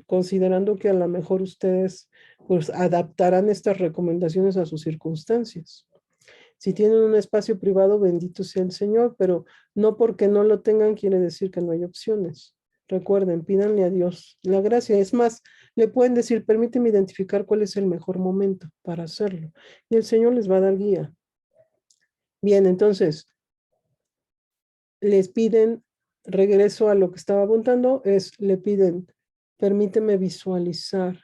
considerando que a lo mejor ustedes pues adaptarán estas recomendaciones a sus circunstancias. Si tienen un espacio privado, bendito sea el Señor, pero no porque no lo tengan quiere decir que no hay opciones. Recuerden, pídanle a Dios la gracia. Es más, le pueden decir, permíteme identificar cuál es el mejor momento para hacerlo. Y el Señor les va a dar guía. Bien, entonces, les piden, regreso a lo que estaba apuntando, le piden, permíteme visualizar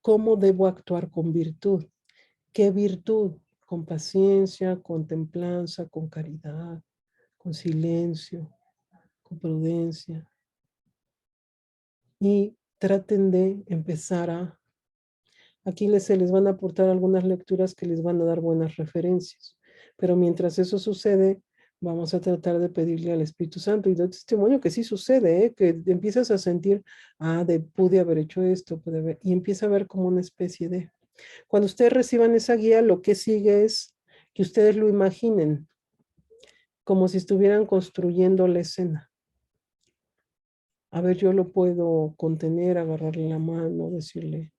cómo debo actuar con virtud. ¿Qué virtud? Con paciencia, con templanza, con caridad, con silencio, con prudencia. Y traten de empezar aquí se les van a aportar algunas lecturas que les van a dar buenas referencias. Pero mientras eso sucede, vamos a tratar de pedirle al Espíritu Santo y doy testimonio que sí sucede, ¿eh? Que empiezas a sentir, pude haber hecho esto, y empieza a ver como una especie de. Cuando ustedes reciban esa guía, lo que sigue es que ustedes lo imaginen, como si estuvieran construyendo la escena. A ver, yo lo puedo contener, agarrarle la mano, decirle,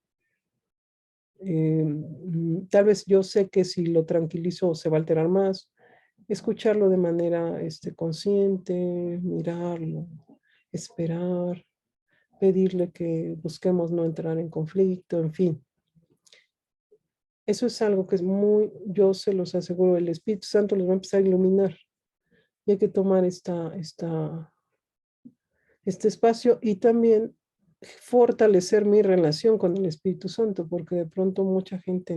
tal vez yo sé que si lo tranquilizo se va a alterar más, escucharlo de manera consciente, mirarlo, esperar, pedirle que busquemos no entrar en conflicto, en fin. Eso es algo que es muy, yo se los aseguro, el Espíritu Santo les va a empezar a iluminar. Y hay que tomar este espacio y también fortalecer mi relación con el Espíritu Santo, porque de pronto mucha gente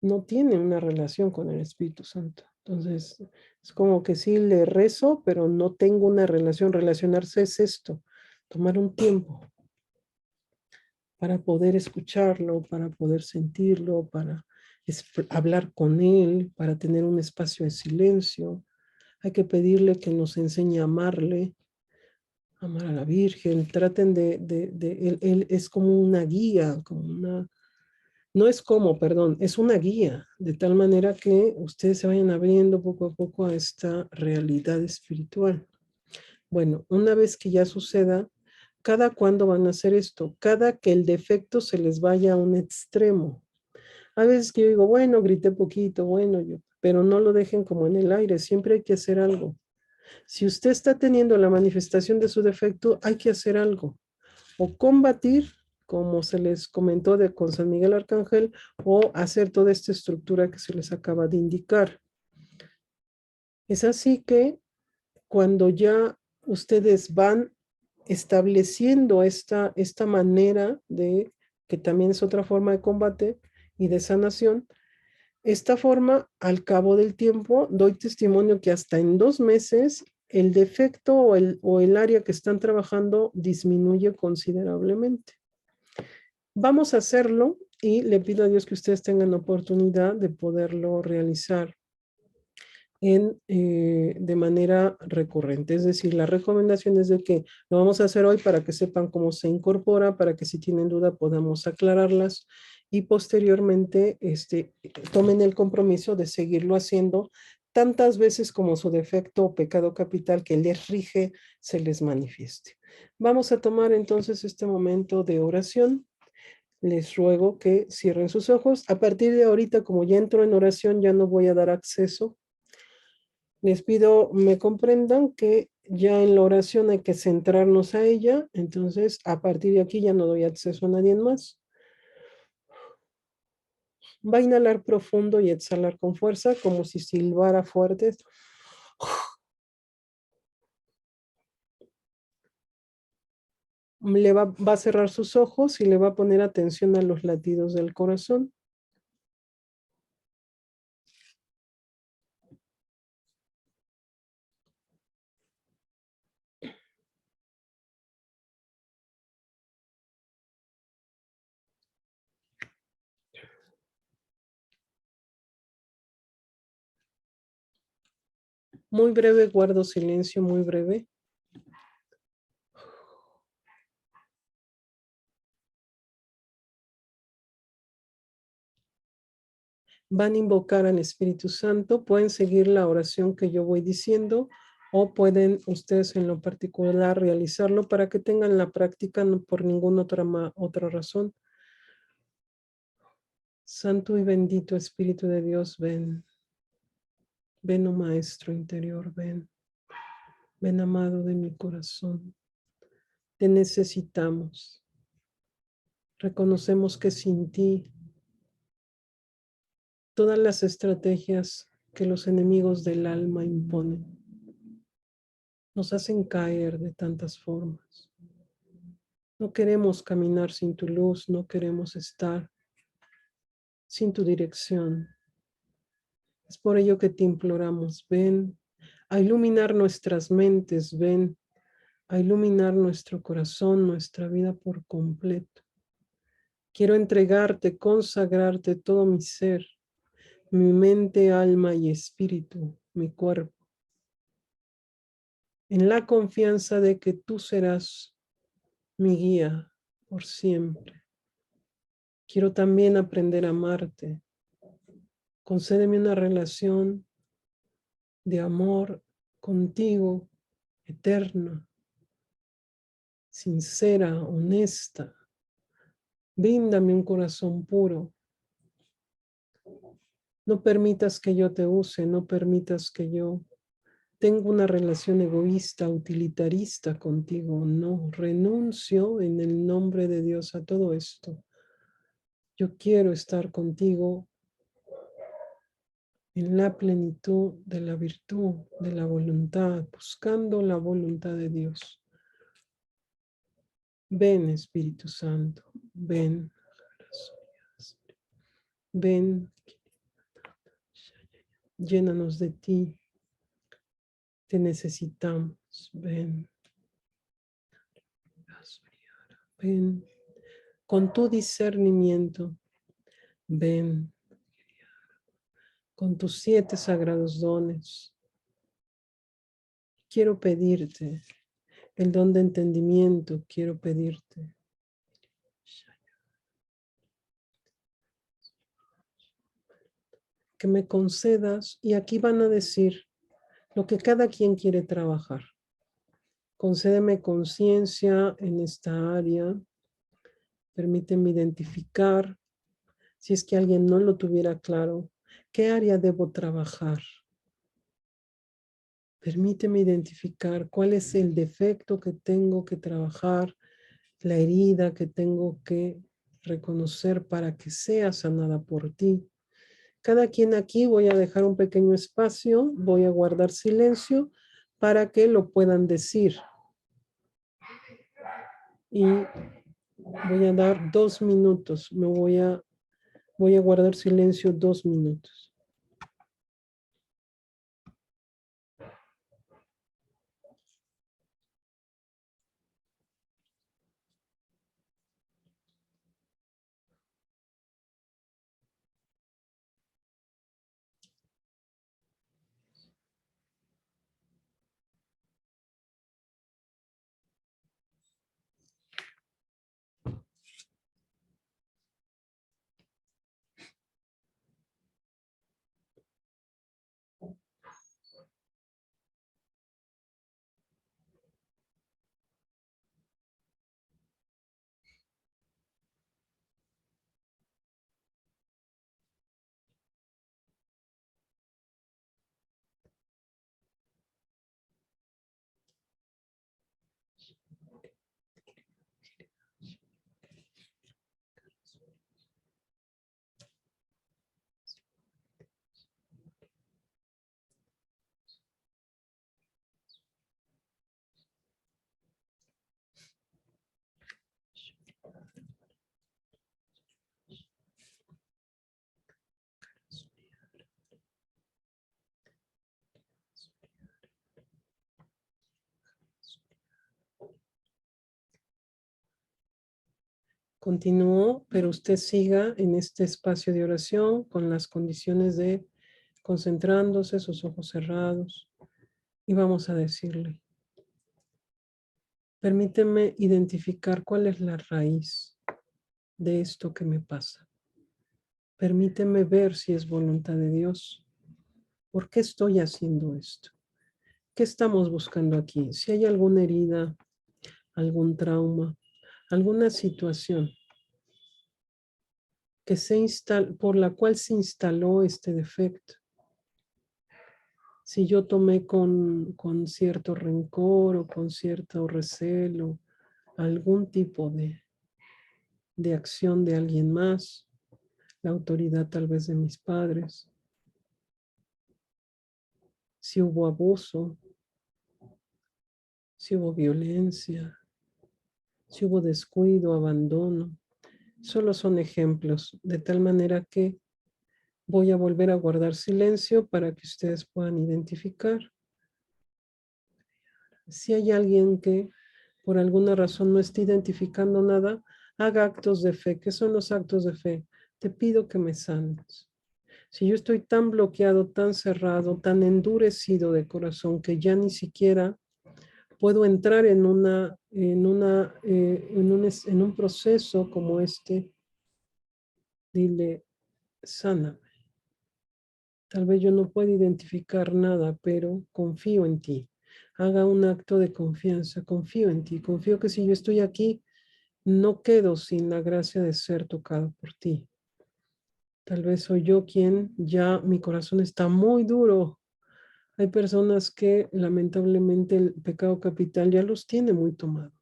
no tiene una relación con el Espíritu Santo. Entonces, es como que sí le rezo, pero no tengo una relación. Relacionarse es esto, tomar un tiempo para poder escucharlo, para poder sentirlo, para hablar con él, para tener un espacio de silencio. Hay que pedirle que nos enseñe a amarle, amar a la Virgen. Traten él es como una guía, no es como, perdón, es una guía, de tal manera que ustedes se vayan abriendo poco a poco a esta realidad espiritual. Bueno, una vez que ya suceda, ¿cada cuándo van a hacer esto? Cada que el defecto se les vaya a un extremo. A veces que yo digo, bueno, grité poquito, bueno, pero no lo dejen como en el aire, siempre hay que hacer algo. Si usted está teniendo la manifestación de su defecto, hay que hacer algo. O combatir, como se les comentó con San Miguel Arcángel, o hacer toda esta estructura que se les acaba de indicar. Es así que cuando ya ustedes van estableciendo esta manera que también es otra forma de combate y de sanación, esta forma, al cabo del tiempo, doy testimonio que hasta en 2 meses el defecto o el área que están trabajando disminuye considerablemente. Vamos a hacerlo y le pido a Dios que ustedes tengan la oportunidad de poderlo realizar de manera recurrente. Es decir, la recomendación es de que lo vamos a hacer hoy para que sepan cómo se incorpora, para que si tienen duda podamos aclararlas y posteriormente tomen el compromiso de seguirlo haciendo tantas veces como su defecto o pecado capital que les rige se les manifieste. Vamos a tomar entonces este momento de oración. Les ruego que cierren sus ojos. A partir de ahorita, como ya entro en oración, ya no voy a dar acceso. Les pido me comprendan que ya en la oración hay que centrarnos a ella, entonces a partir de aquí ya no doy acceso a nadie más. Va a inhalar profundo y exhalar con fuerza, como si silbara fuerte. Va a cerrar sus ojos y le va a poner atención a los latidos del corazón. Muy breve, guardo silencio, muy breve. Van a invocar al Espíritu Santo, pueden seguir la oración que yo voy diciendo o pueden ustedes en lo particular realizarlo para que tengan la práctica, no por ninguna otra razón. Santo y bendito Espíritu de Dios, ven. Ven, oh Maestro interior, ven. Ven, amado de mi corazón. Te necesitamos. Reconocemos que sin ti todas las estrategias que los enemigos del alma imponen nos hacen caer de tantas formas. No queremos caminar sin tu luz, no queremos estar sin tu dirección. Es por ello que te imploramos, ven a iluminar nuestras mentes, ven a iluminar nuestro corazón, nuestra vida por completo. Quiero entregarte, consagrarte todo mi ser, mi mente, alma y espíritu, mi cuerpo, en la confianza de que tú serás mi guía por siempre. Quiero también aprender a amarte Concédeme una relación de amor contigo, eterna, sincera, honesta. Bríndame un corazón puro. No permitas que yo te use, no permitas que yo tenga una relación egoísta, utilitarista contigo. No, renuncio en el nombre de Dios a todo esto. Yo quiero estar contigo en la plenitud de la virtud, de la voluntad, buscando la voluntad de Dios. Ven, Espíritu Santo, ven. Ven, llénanos de ti. Te necesitamos. Ven. Ven. Con tu discernimiento. Ven. Con tus 7 sagrados dones. Quiero pedirte el don de entendimiento. Quiero pedirte. Que me concedas, y aquí van a decir lo que cada quien quiere trabajar. Concédeme conciencia en esta área. Permíteme identificar, si es que alguien no lo tuviera claro, qué área debo trabajar. Permíteme identificar cuál es el defecto que tengo que trabajar, la herida que tengo que reconocer para que sea sanada por ti. Cada quien aquí voy a dejar un pequeño espacio, voy a guardar silencio para que lo puedan decir. Y voy a dar 2 minutos, voy a guardar silencio 2 minutos. Continúo, pero usted siga en este espacio de oración con las condiciones de concentrándose, sus ojos cerrados. Y vamos a decirle, permíteme identificar cuál es la raíz de esto que me pasa. Permíteme ver si es voluntad de Dios. ¿Por qué estoy haciendo esto? ¿Qué estamos buscando aquí? Si hay alguna herida, algún trauma, alguna situación que por la cual se instaló este defecto. Si yo tomé con cierto rencor o con cierto recelo algún tipo de acción de alguien más, la autoridad tal vez de mis padres, si hubo abuso, si hubo violencia, si hubo descuido, abandono, solo son ejemplos, de tal manera que voy a volver a guardar silencio para que ustedes puedan identificar. Si hay alguien que por alguna razón no está identificando nada, haga actos de fe. ¿Qué son los actos de fe? Te pido que me sanes. Si yo estoy tan bloqueado, tan cerrado, tan endurecido de corazón que ya ni siquiera puedo entrar en un proceso como este, dile, sáname. Tal vez yo no pueda identificar nada, pero confío en ti. Haga un acto de confianza, confío en ti. Confío que si yo estoy aquí, no quedo sin la gracia de ser tocado por ti. Tal vez soy yo quien ya mi corazón está muy duro. Hay personas que lamentablemente el pecado capital ya los tiene muy tomados.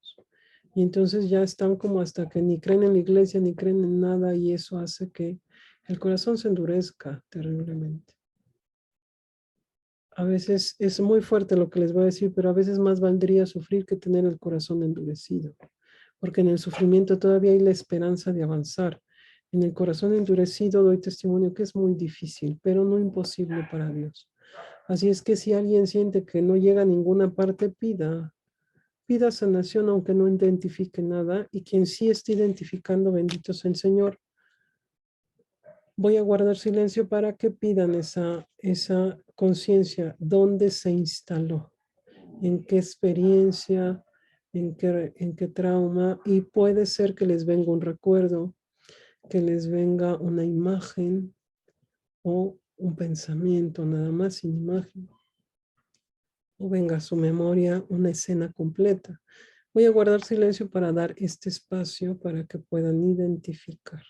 Y entonces ya están como hasta que ni creen en la iglesia, ni creen en nada, y eso hace que el corazón se endurezca terriblemente. A veces es muy fuerte lo que les voy a decir, pero a veces más valdría sufrir que tener el corazón endurecido, porque en el sufrimiento todavía hay la esperanza de avanzar. En el corazón endurecido doy testimonio que es muy difícil, pero no imposible para Dios. Así es que si alguien siente que no llega a ninguna parte, pida sanación aunque no identifique nada, y quien sí esté identificando, bendito sea el Señor. Voy a guardar silencio para que pidan esa conciencia, dónde se instaló, en qué experiencia, en qué trauma, y puede ser que les venga un recuerdo, que les venga una imagen o un pensamiento, nada más sin imagen, o venga a su memoria una escena completa. Voy a guardar silencio para dar este espacio para que puedan identificar.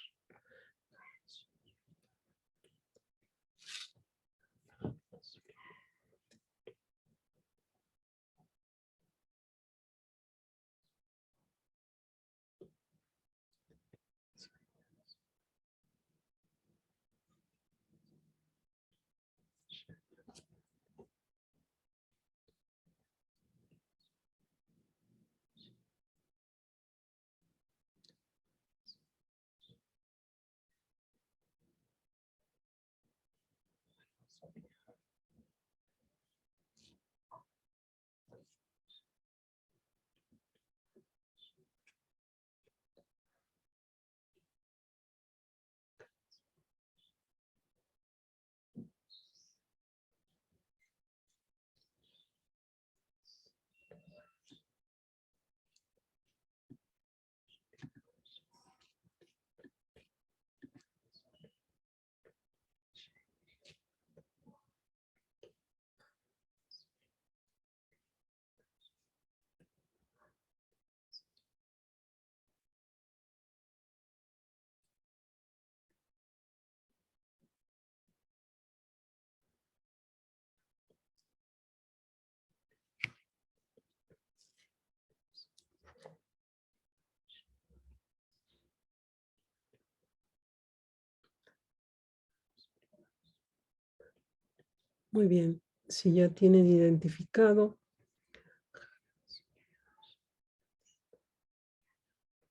Muy bien, si ya tienen identificado,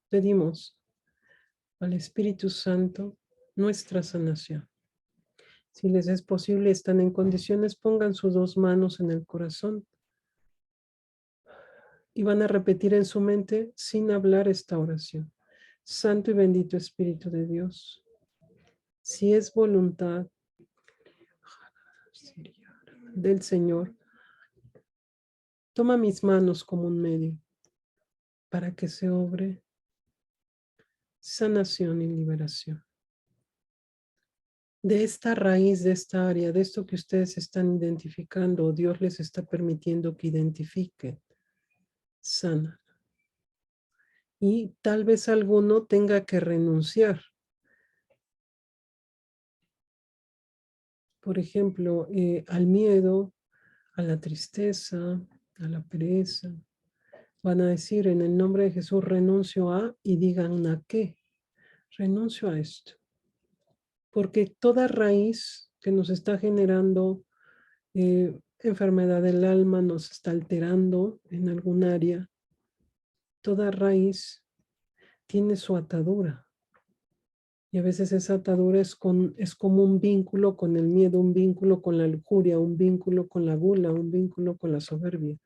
pedimos al Espíritu Santo nuestra sanación. Si les es posible, están en condiciones, pongan sus dos manos en el corazón y van a repetir en su mente sin hablar esta oración. Santo y bendito Espíritu de Dios, si es voluntad del Señor, toma mis manos como un medio para que se obre sanación y liberación. De esta raíz, de esta área, de esto que ustedes están identificando, Dios les está permitiendo que identifiquen, sana. Y tal vez alguno tenga que renunciar. Por ejemplo, al miedo, a la tristeza, a la pereza. Van a decir en el nombre de Jesús, renuncio a, y digan a qué. Renuncio a esto. Porque toda raíz que nos está generando enfermedad del alma, nos está alterando en algún área, toda raíz tiene su atadura. Y a veces esa atadura es como un vínculo con el miedo, un vínculo con la lujuria, un vínculo con la gula, un vínculo con la soberbia.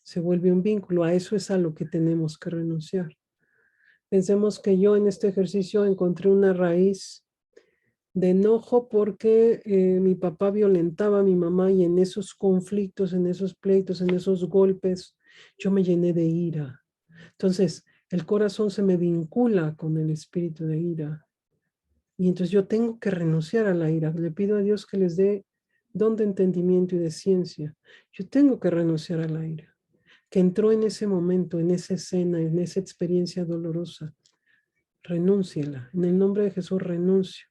Se vuelve un vínculo. A eso es a lo que tenemos que renunciar. Pensemos que yo en este ejercicio encontré una raíz de enojo porque mi papá violentaba a mi mamá, y en esos conflictos, en esos pleitos, en esos golpes, yo me llené de ira. Entonces, el corazón se me vincula con el espíritu de ira. Y entonces yo tengo que renunciar a la ira. Le pido a Dios que les dé don de entendimiento y de ciencia. Yo tengo que renunciar a la ira, que entró en ese momento, en esa escena, en esa experiencia dolorosa. Renúnciela. En el nombre de Jesús renuncio.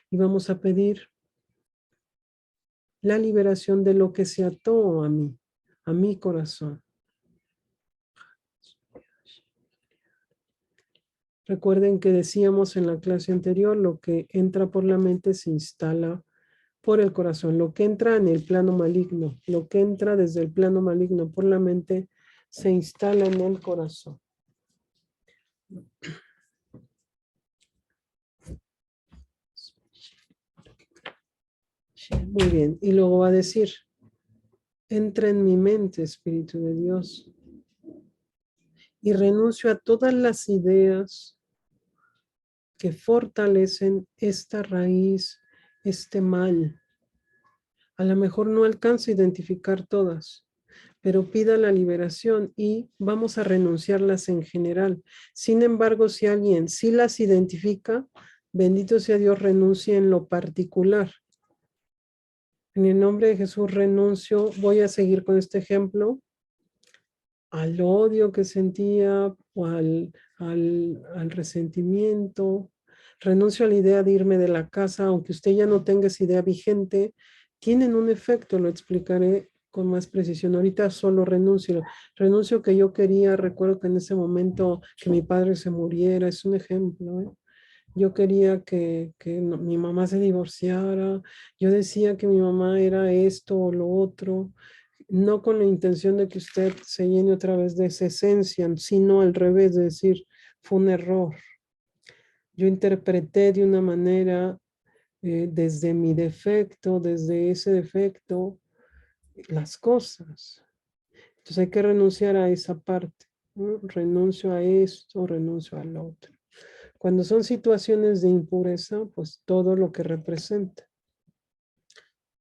Y vamos a pedir la liberación de lo que se ató a mí, a mi corazón. Recuerden que decíamos en la clase anterior, lo que entra por la mente se instala por el corazón. Lo que entra en el plano maligno, lo que entra desde el plano maligno por la mente, se instala en el corazón. Muy bien. Y luego va a decir, entra en mi mente, Espíritu de Dios, y renuncio a todas las ideas que fortalecen esta raíz, este mal. A lo mejor no alcanzo a identificar todas, pero pida la liberación y vamos a renunciarlas en general. Sin embargo, si alguien sí las identifica, bendito sea Dios, renuncie en lo particular. En el nombre de Jesús renuncio, voy a seguir con este ejemplo, al odio que sentía o al resentimiento. Renuncio a la idea de irme de la casa, aunque usted ya no tenga esa idea vigente, tienen un efecto, lo explicaré con más precisión. Ahorita solo renuncio. Renuncio que yo quería, recuerdo que en ese momento que mi padre se muriera, es un ejemplo, ¿eh? Yo quería que mi mamá se divorciara. Yo decía que mi mamá era esto o lo otro, no con la intención de que usted se llene otra vez de esa esencia, sino al revés, de decir, fue un error. Yo interpreté de una manera, desde mi defecto, desde ese defecto, las cosas. Entonces hay que renunciar a esa parte, ¿no? Renuncio a esto, renuncio al otro. Cuando son situaciones de impureza, pues todo lo que representa.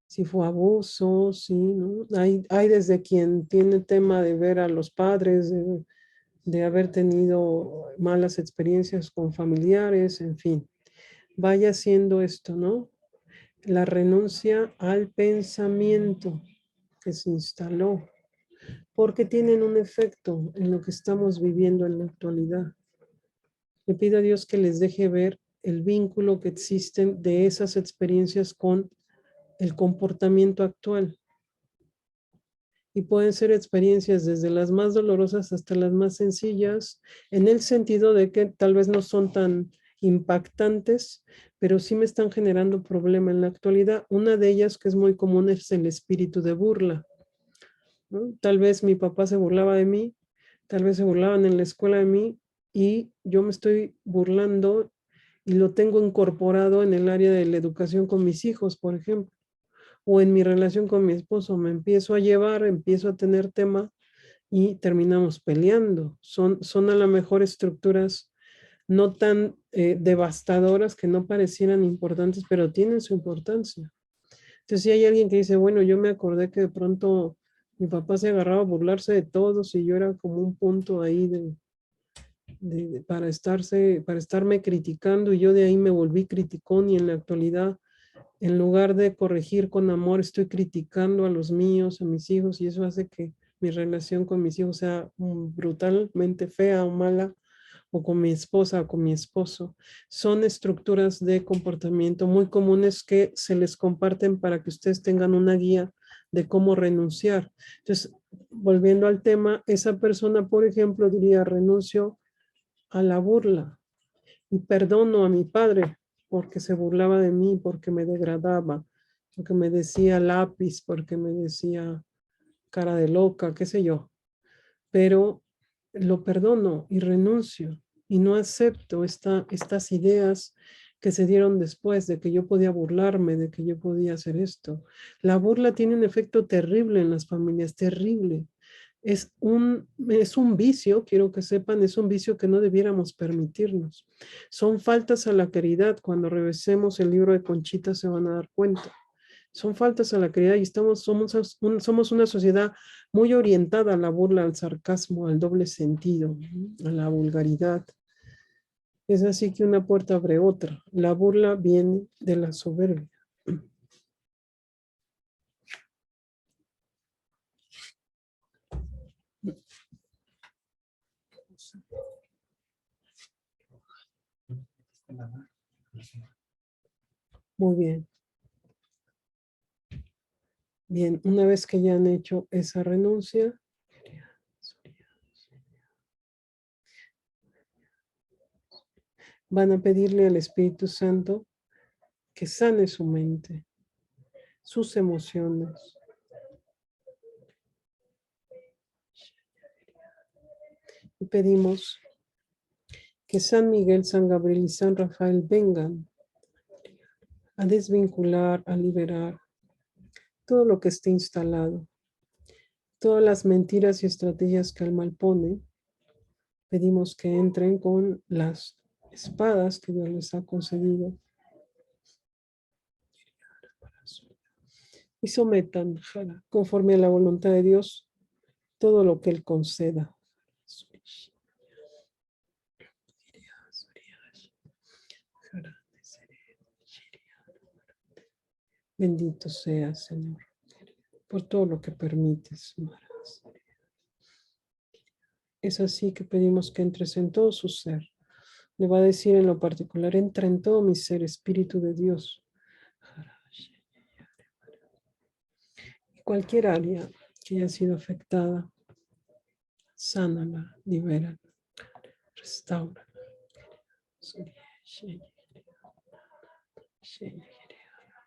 Si fue abuso, sí, ¿no? Hay desde quien tiene tema de ver a los padres, de haber tenido malas experiencias con familiares, en fin. Vaya haciendo esto, ¿no? La renuncia al pensamiento que se instaló, porque tienen un efecto en lo que estamos viviendo en la actualidad. Le pido a Dios que les deje ver el vínculo que existen de esas experiencias con el comportamiento actual. Y pueden ser experiencias desde las más dolorosas hasta las más sencillas, en el sentido de que tal vez no son tan impactantes, pero sí me están generando problema en la actualidad. Una de ellas que es muy común es el espíritu de burla, ¿no? Tal vez mi papá se burlaba de mí, tal vez se burlaban en la escuela de mí y yo me estoy burlando y lo tengo incorporado en el área de la educación con mis hijos, por ejemplo, o en mi relación con mi esposo. Me empiezo a llevar, empiezo a tener tema y terminamos peleando. Son a lo mejor estructuras no tan devastadoras, que no parecieran importantes, pero tienen su importancia. Entonces, si hay alguien que dice, bueno, yo me acordé que de pronto mi papá se agarraba a burlarse de todos y yo era como un punto ahí para estarme criticando, y yo de ahí me volví criticón, y en la actualidad, en lugar de corregir con amor, estoy criticando a los míos, a mis hijos, y eso hace que mi relación con mis hijos sea brutalmente fea o mala, o con mi esposa o con mi esposo. Son estructuras de comportamiento muy comunes que se les comparten para que ustedes tengan una guía de cómo renunciar. Entonces, volviendo al tema, esa persona, por ejemplo, diría, renuncio a la burla y perdono a mi padre porque se burlaba de mí, porque me degradaba, porque me decía lápiz, porque me decía cara de loca, qué sé yo. Pero lo perdono y renuncio y no acepto estas ideas que se dieron después de que yo podía burlarme, de que yo podía hacer esto. La burla tiene un efecto terrible en las familias, terrible. Es un vicio, quiero que sepan, es un vicio que no debiéramos permitirnos. Son faltas a la caridad. Cuando revisemos el libro de Conchita se van a dar cuenta. Son faltas a la caridad y somos una sociedad muy orientada a la burla, al sarcasmo, al doble sentido, a la vulgaridad. Es así que una puerta abre otra. La burla viene de la soberbia. Muy bien. Bien, una vez que ya han hecho esa renuncia, van a pedirle al Espíritu Santo que sane su mente, sus emociones. Y pedimos que San Miguel, San Gabriel y San Rafael vengan a desvincular, a liberar todo lo que esté instalado, todas las mentiras y estrategias que el mal pone. Pedimos que entren con las espadas que Dios les ha concedido y sometan conforme a la voluntad de Dios todo lo que Él conceda. Bendito seas, Señor, por todo lo que permites. Es así que pedimos que entres en todo su ser. Le va a decir en lo particular, entra en todo mi ser, Espíritu de Dios. Cualquier área que haya sido afectada, sánala, libera, restaura.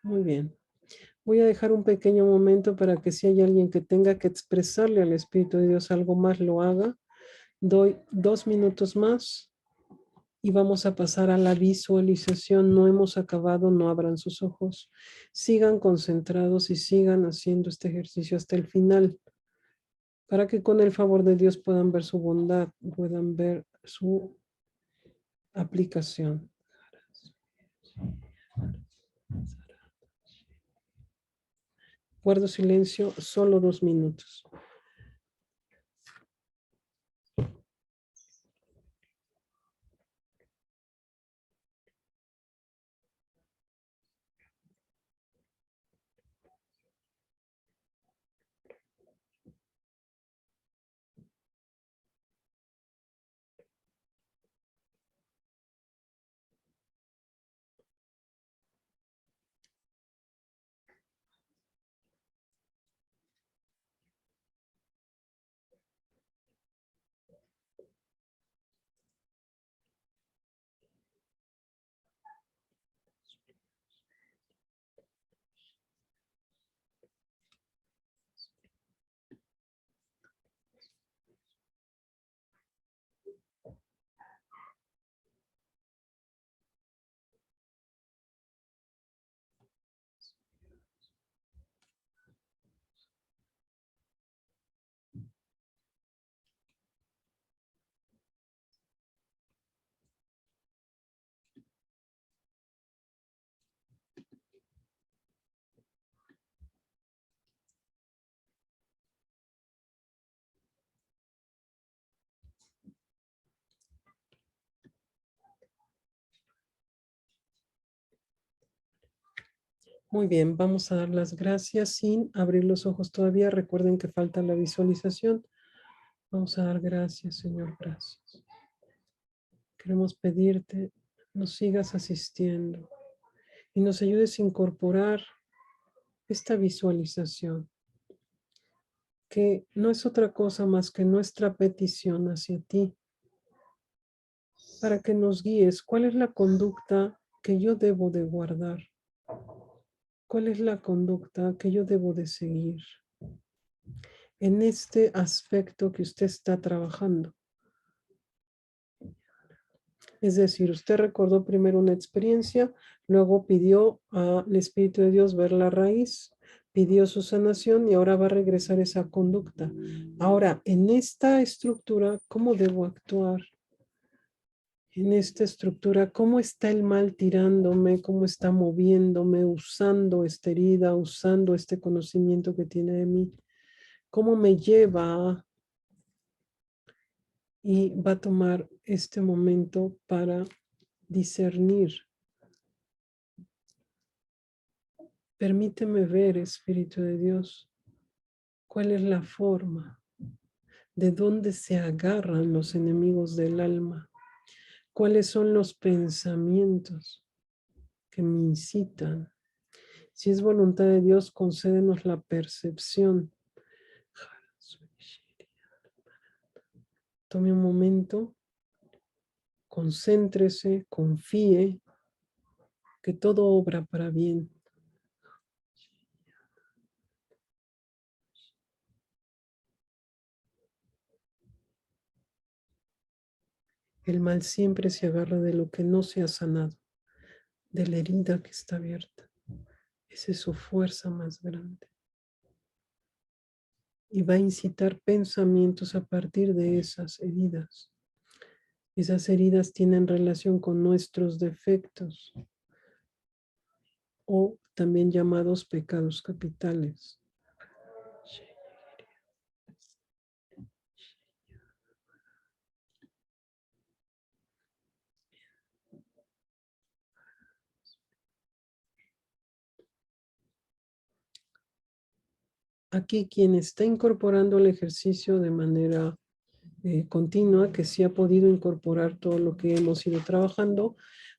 Muy bien. Voy a dejar un pequeño momento para que si hay alguien que tenga que expresarle al Espíritu de Dios algo más, lo haga. Doy 2 minutos más y vamos a pasar a la visualización. No hemos acabado, no abran sus ojos. Sigan concentrados y sigan haciendo este ejercicio hasta el final, para que con el favor de Dios puedan ver su bondad, puedan ver su aplicación. Guardo silencio solo 2 minutos. Muy bien, vamos a dar las gracias sin abrir los ojos todavía. Recuerden que falta la visualización. Vamos a dar gracias, Señor, gracias. Queremos pedirte, nos sigas asistiendo y nos ayudes a incorporar esta visualización, que no es otra cosa más que nuestra petición hacia ti, para que nos guíes. ¿Cuál es la conducta que yo debo de guardar? ¿Cuál es la conducta que yo debo de seguir en este aspecto que usted está trabajando? Es decir, usted recordó primero una experiencia, luego pidió al Espíritu de Dios ver la raíz, pidió su sanación y ahora va a regresar esa conducta. Ahora, en esta estructura, ¿cómo debo actuar? En esta estructura, ¿cómo está el mal tirándome? ¿Cómo está moviéndome, usando esta herida, usando este conocimiento que tiene de mí? ¿Cómo me lleva? Y va a tomar este momento para discernir. Permíteme ver, Espíritu de Dios, cuál es la forma, de dónde se agarran los enemigos del alma, ¿Cuáles son los pensamientos que me incitan? Si es voluntad de Dios, concédenos la percepción. Tome un momento, concéntrese, confíe que todo obra para bien. El mal siempre se agarra de lo que no se ha sanado, de la herida que está abierta. Esa es su fuerza más grande. Y va a incitar pensamientos a partir de esas heridas. Esas heridas tienen relación con nuestros defectos o también llamados pecados capitales. Aquí quien está incorporando el ejercicio de manera continua, que sí ha podido incorporar todo lo que hemos ido trabajando,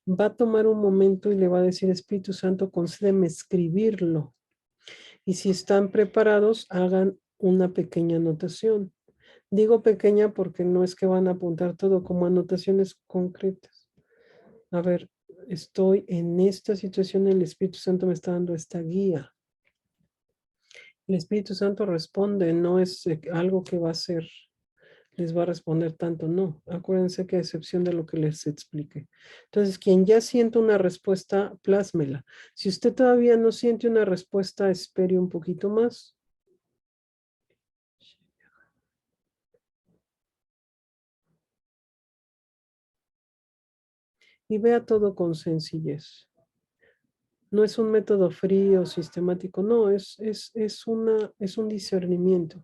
va a tomar un momento y le va a decir, Espíritu Santo, concédeme escribirlo. Y si están preparados, hagan una pequeña anotación. Digo pequeña porque no es que van a apuntar todo como anotaciones concretas. A ver, estoy en esta situación, el Espíritu Santo me está dando esta guía. El Espíritu Santo responde, no es algo que va a ser, les va a responder tanto, no. Acuérdense que a excepción de lo que les explique. Entonces, quien ya siente una respuesta, plásmela. Si usted todavía no siente una respuesta, espere un poquito más. Y vea todo con sencillez. No es un método frío, sistemático, no, es un discernimiento.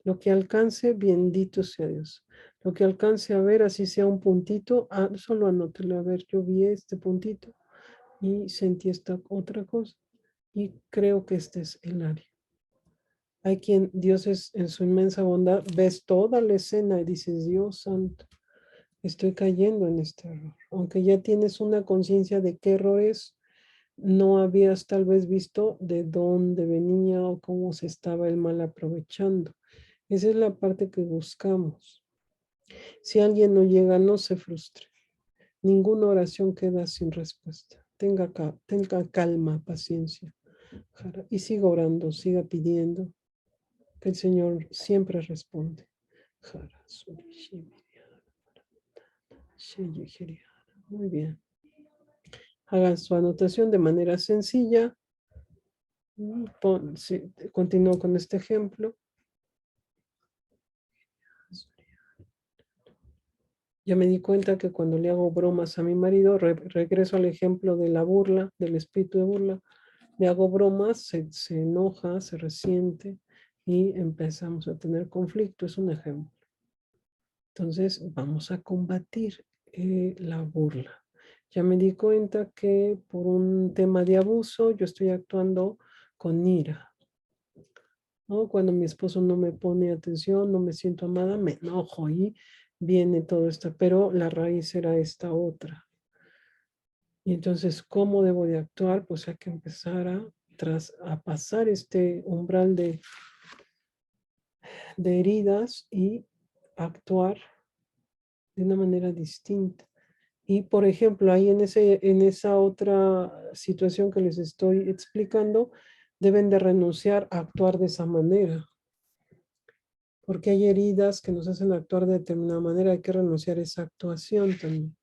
Lo que alcance, bendito sea Dios. Lo que alcance a ver, así sea un puntito, solo anótelo. A ver, yo vi este puntito y sentí esta otra cosa. Y creo que este es el área. Hay quien, Dios es en su inmensa bondad, ves toda la escena y dices, Dios santo, estoy cayendo en este error. Aunque ya tienes una conciencia de qué error es, no habías tal vez visto de dónde venía o cómo se estaba el mal aprovechando. Esa es la parte que buscamos. Si alguien no llega, no se frustre. Ninguna oración queda sin respuesta. Tenga calma, paciencia. Y siga orando, siga pidiendo, que el Señor siempre responde. Muy bien. Hagan su anotación de manera sencilla. Continúo con este ejemplo. Ya me di cuenta que cuando le hago bromas a mi marido, regreso al ejemplo de la burla, del espíritu de burla, le hago bromas, se enoja, se resiente y empezamos a tener conflicto. Es un ejemplo. Entonces vamos a combatir la burla. Ya me di cuenta que por un tema de abuso yo estoy actuando con ira, ¿no? Cuando mi esposo no me pone atención, no me siento amada, me enojo y viene todo esto, pero la raíz era esta otra. Y entonces, ¿cómo debo de actuar? Pues hay que empezar a pasar este umbral de heridas y actuar de una manera distinta. Y por ejemplo, ahí en esa otra situación que les estoy explicando, deben de renunciar a actuar de esa manera. Porque hay heridas que nos hacen actuar de determinada manera, hay que renunciar a esa actuación también.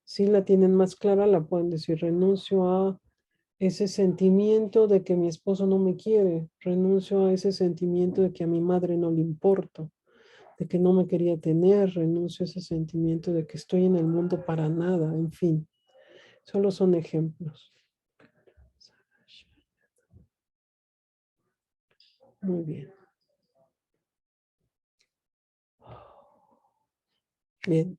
Si la tienen más clara, la pueden decir, renuncio a ese sentimiento de que mi esposo no me quiere, renuncio a ese sentimiento de que a mi madre no le importo, de que no me quería tener, renuncio a ese sentimiento de que estoy en el mundo para nada, en fin, solo son ejemplos. Muy bien. Bien.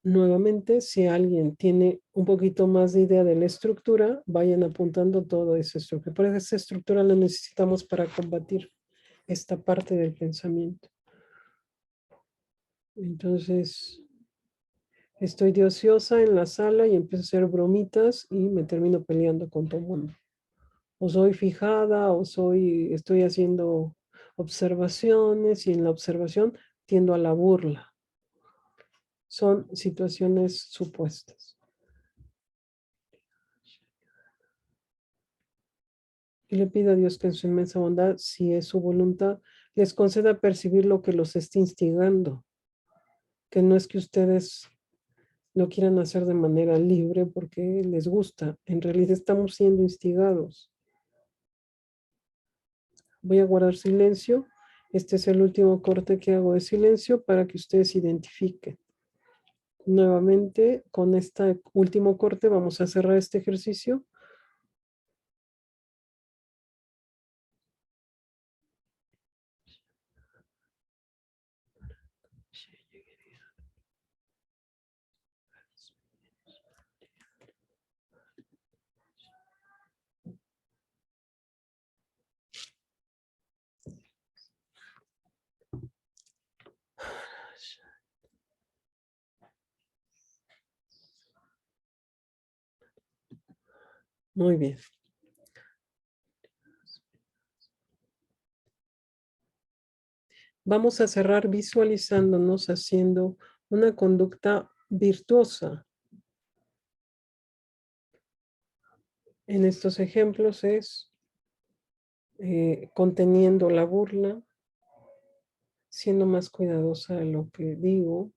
Nuevamente, si alguien tiene un poquito más de idea de la estructura, vayan apuntando toda esa estructura. Por esa estructura la necesitamos para combatir esta parte del pensamiento. Entonces, Estoy de ociosa en la sala y empiezo a hacer bromitas y me termino peleando con todo el mundo. O soy fijada o estoy haciendo observaciones y en la observación tiendo a la burla. Son situaciones supuestas. Y le pido a Dios que en su inmensa bondad, si es su voluntad, les conceda percibir lo que los está instigando. Que no es que ustedes lo quieran hacer de manera libre porque les gusta. En realidad estamos siendo instigados. Voy a guardar silencio. Este es el último corte que hago de silencio para que ustedes identifiquen. Nuevamente, con este último corte vamos a cerrar este ejercicio. Muy bien. Vamos a cerrar visualizándonos haciendo una conducta virtuosa. En estos ejemplos es conteniendo la burla, siendo más cuidadosa de lo que digo,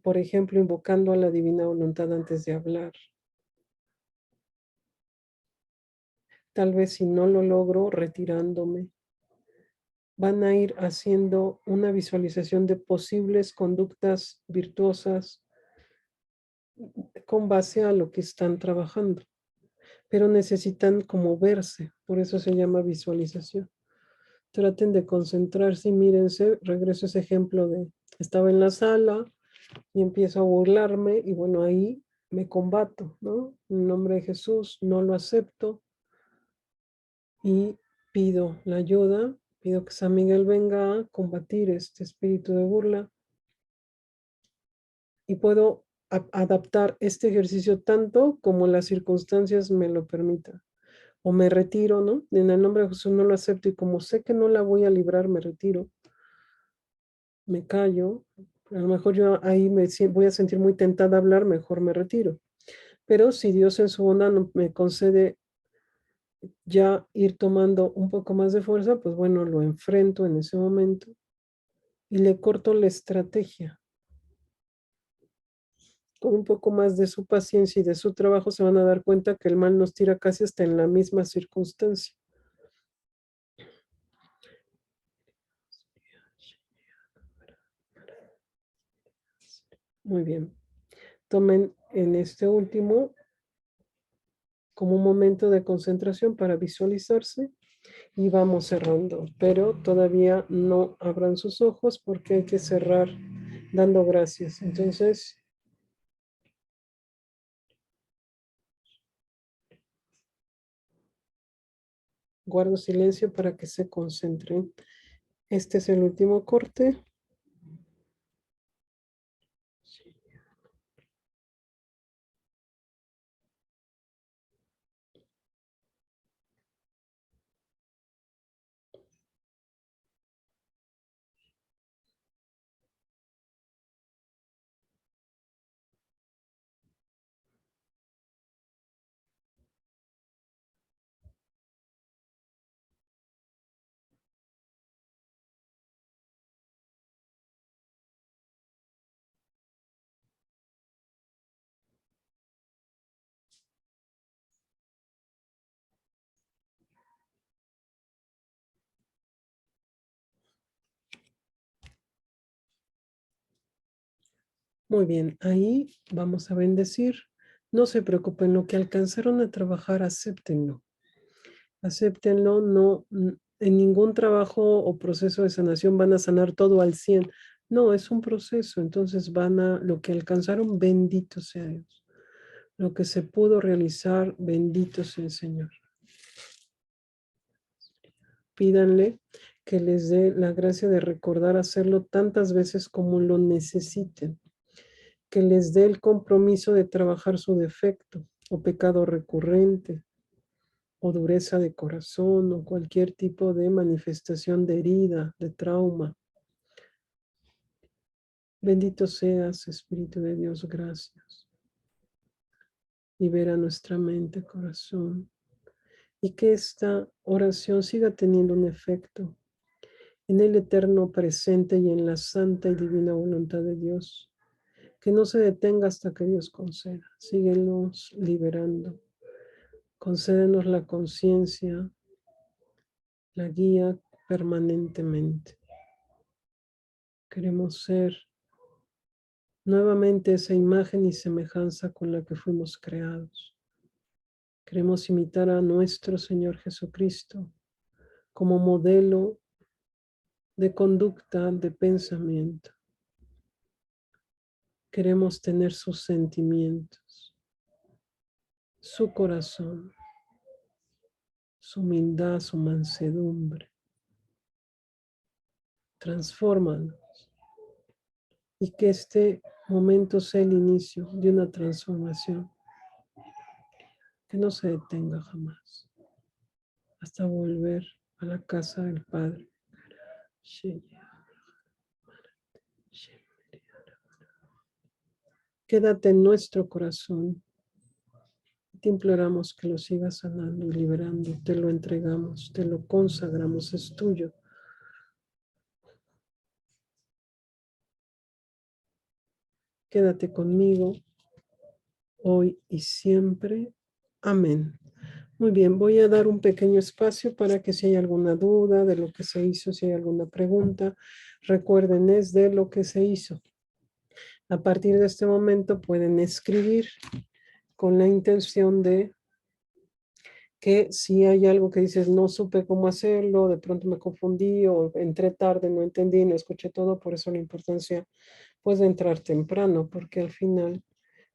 por ejemplo, invocando a la divina voluntad antes de hablar. Tal vez si no lo logro, retirándome. Van a ir haciendo una visualización de posibles conductas virtuosas con base a lo que están trabajando, pero necesitan como verse, por eso se llama visualización. Traten de concentrarse y mírense, regreso a ese ejemplo de estaba en la sala y empiezo a burlarme y bueno, ahí me combato, ¿no? En nombre de Jesús no lo acepto y pido la ayuda, pido que San Miguel venga a combatir este espíritu de burla y puedo adaptar este ejercicio tanto como las circunstancias me lo permitan. O me retiro, ¿no? En el nombre de Jesús no lo acepto y como sé que no la voy a librar, me retiro, me callo. A lo mejor yo ahí voy a sentir muy tentada a hablar, mejor me retiro. Pero si Dios en su bondad me concede ya ir tomando un poco más de fuerza, pues bueno, lo enfrento en ese momento y le corto la estrategia. Con un poco más de su paciencia y de su trabajo se van a dar cuenta que el mal nos tira casi hasta en la misma circunstancia. Muy bien. Tomen en este último como un momento de concentración para visualizarse y vamos cerrando, pero todavía no abran sus ojos porque hay que cerrar dando gracias. Entonces, guardo silencio para que se concentren. Este es el último corte. Muy bien, ahí vamos a bendecir. No se preocupen, lo que alcanzaron a trabajar, acéptenlo. Acéptenlo, no, en ningún trabajo o proceso de sanación van a sanar todo al 100. No, es un proceso, entonces lo que alcanzaron, bendito sea Dios. Lo que se pudo realizar, bendito sea el Señor. Pídanle que les dé la gracia de recordar hacerlo tantas veces como lo necesiten. que les dé el compromiso de trabajar su defecto o pecado recurrente o dureza de corazón o cualquier tipo de manifestación de herida, de trauma. Bendito seas, Espíritu de Dios, gracias. Libera nuestra mente, corazón, y que esta oración siga teniendo un efecto en el eterno presente y en la santa y divina voluntad de Dios. Que no se detenga hasta que Dios conceda. Síguenos liberando. Concédenos la conciencia, la guía permanentemente. Queremos ser nuevamente esa imagen y semejanza con la que fuimos creados. Queremos imitar a nuestro Señor Jesucristo como modelo de conducta, de pensamiento. Queremos tener sus sentimientos, su corazón, su humildad, su mansedumbre. Transfórmanos y que este momento sea el inicio de una transformación que no se detenga jamás hasta volver a la casa del Padre. Quédate en nuestro corazón. Te imploramos que lo sigas sanando y liberando. Te lo entregamos, te lo consagramos, es tuyo. Quédate conmigo hoy y siempre. Amén. Muy bien, voy a dar un pequeño espacio para que si hay alguna duda de lo que se hizo, si hay alguna pregunta, recuerden, es de lo que se hizo. A partir de este momento pueden escribir con la intención de que si hay algo que dices, no supe cómo hacerlo, de pronto me confundí o entré tarde, no entendí, no escuché todo, por eso la importancia pues de entrar temprano, porque al final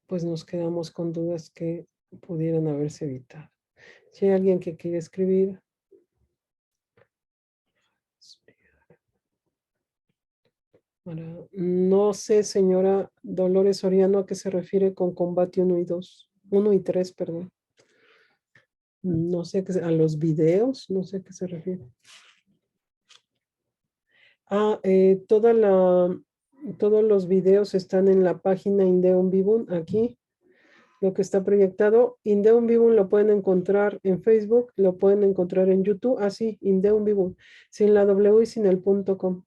pues nos quedamos con dudas que pudieran haberse evitado. Si hay alguien que quiere escribir. No sé, señora Dolores Soriano, a qué se refiere con combate 1 y 2. 1 y 3, perdón. No sé, a los videos, no sé a qué se refiere. Todos los videos están en la página Indeum Vivum, aquí. Lo que está proyectado, Indeum Vivum lo pueden encontrar en Facebook, lo pueden encontrar en YouTube, sí, Indeum Vivum, sin la W y sin el .com.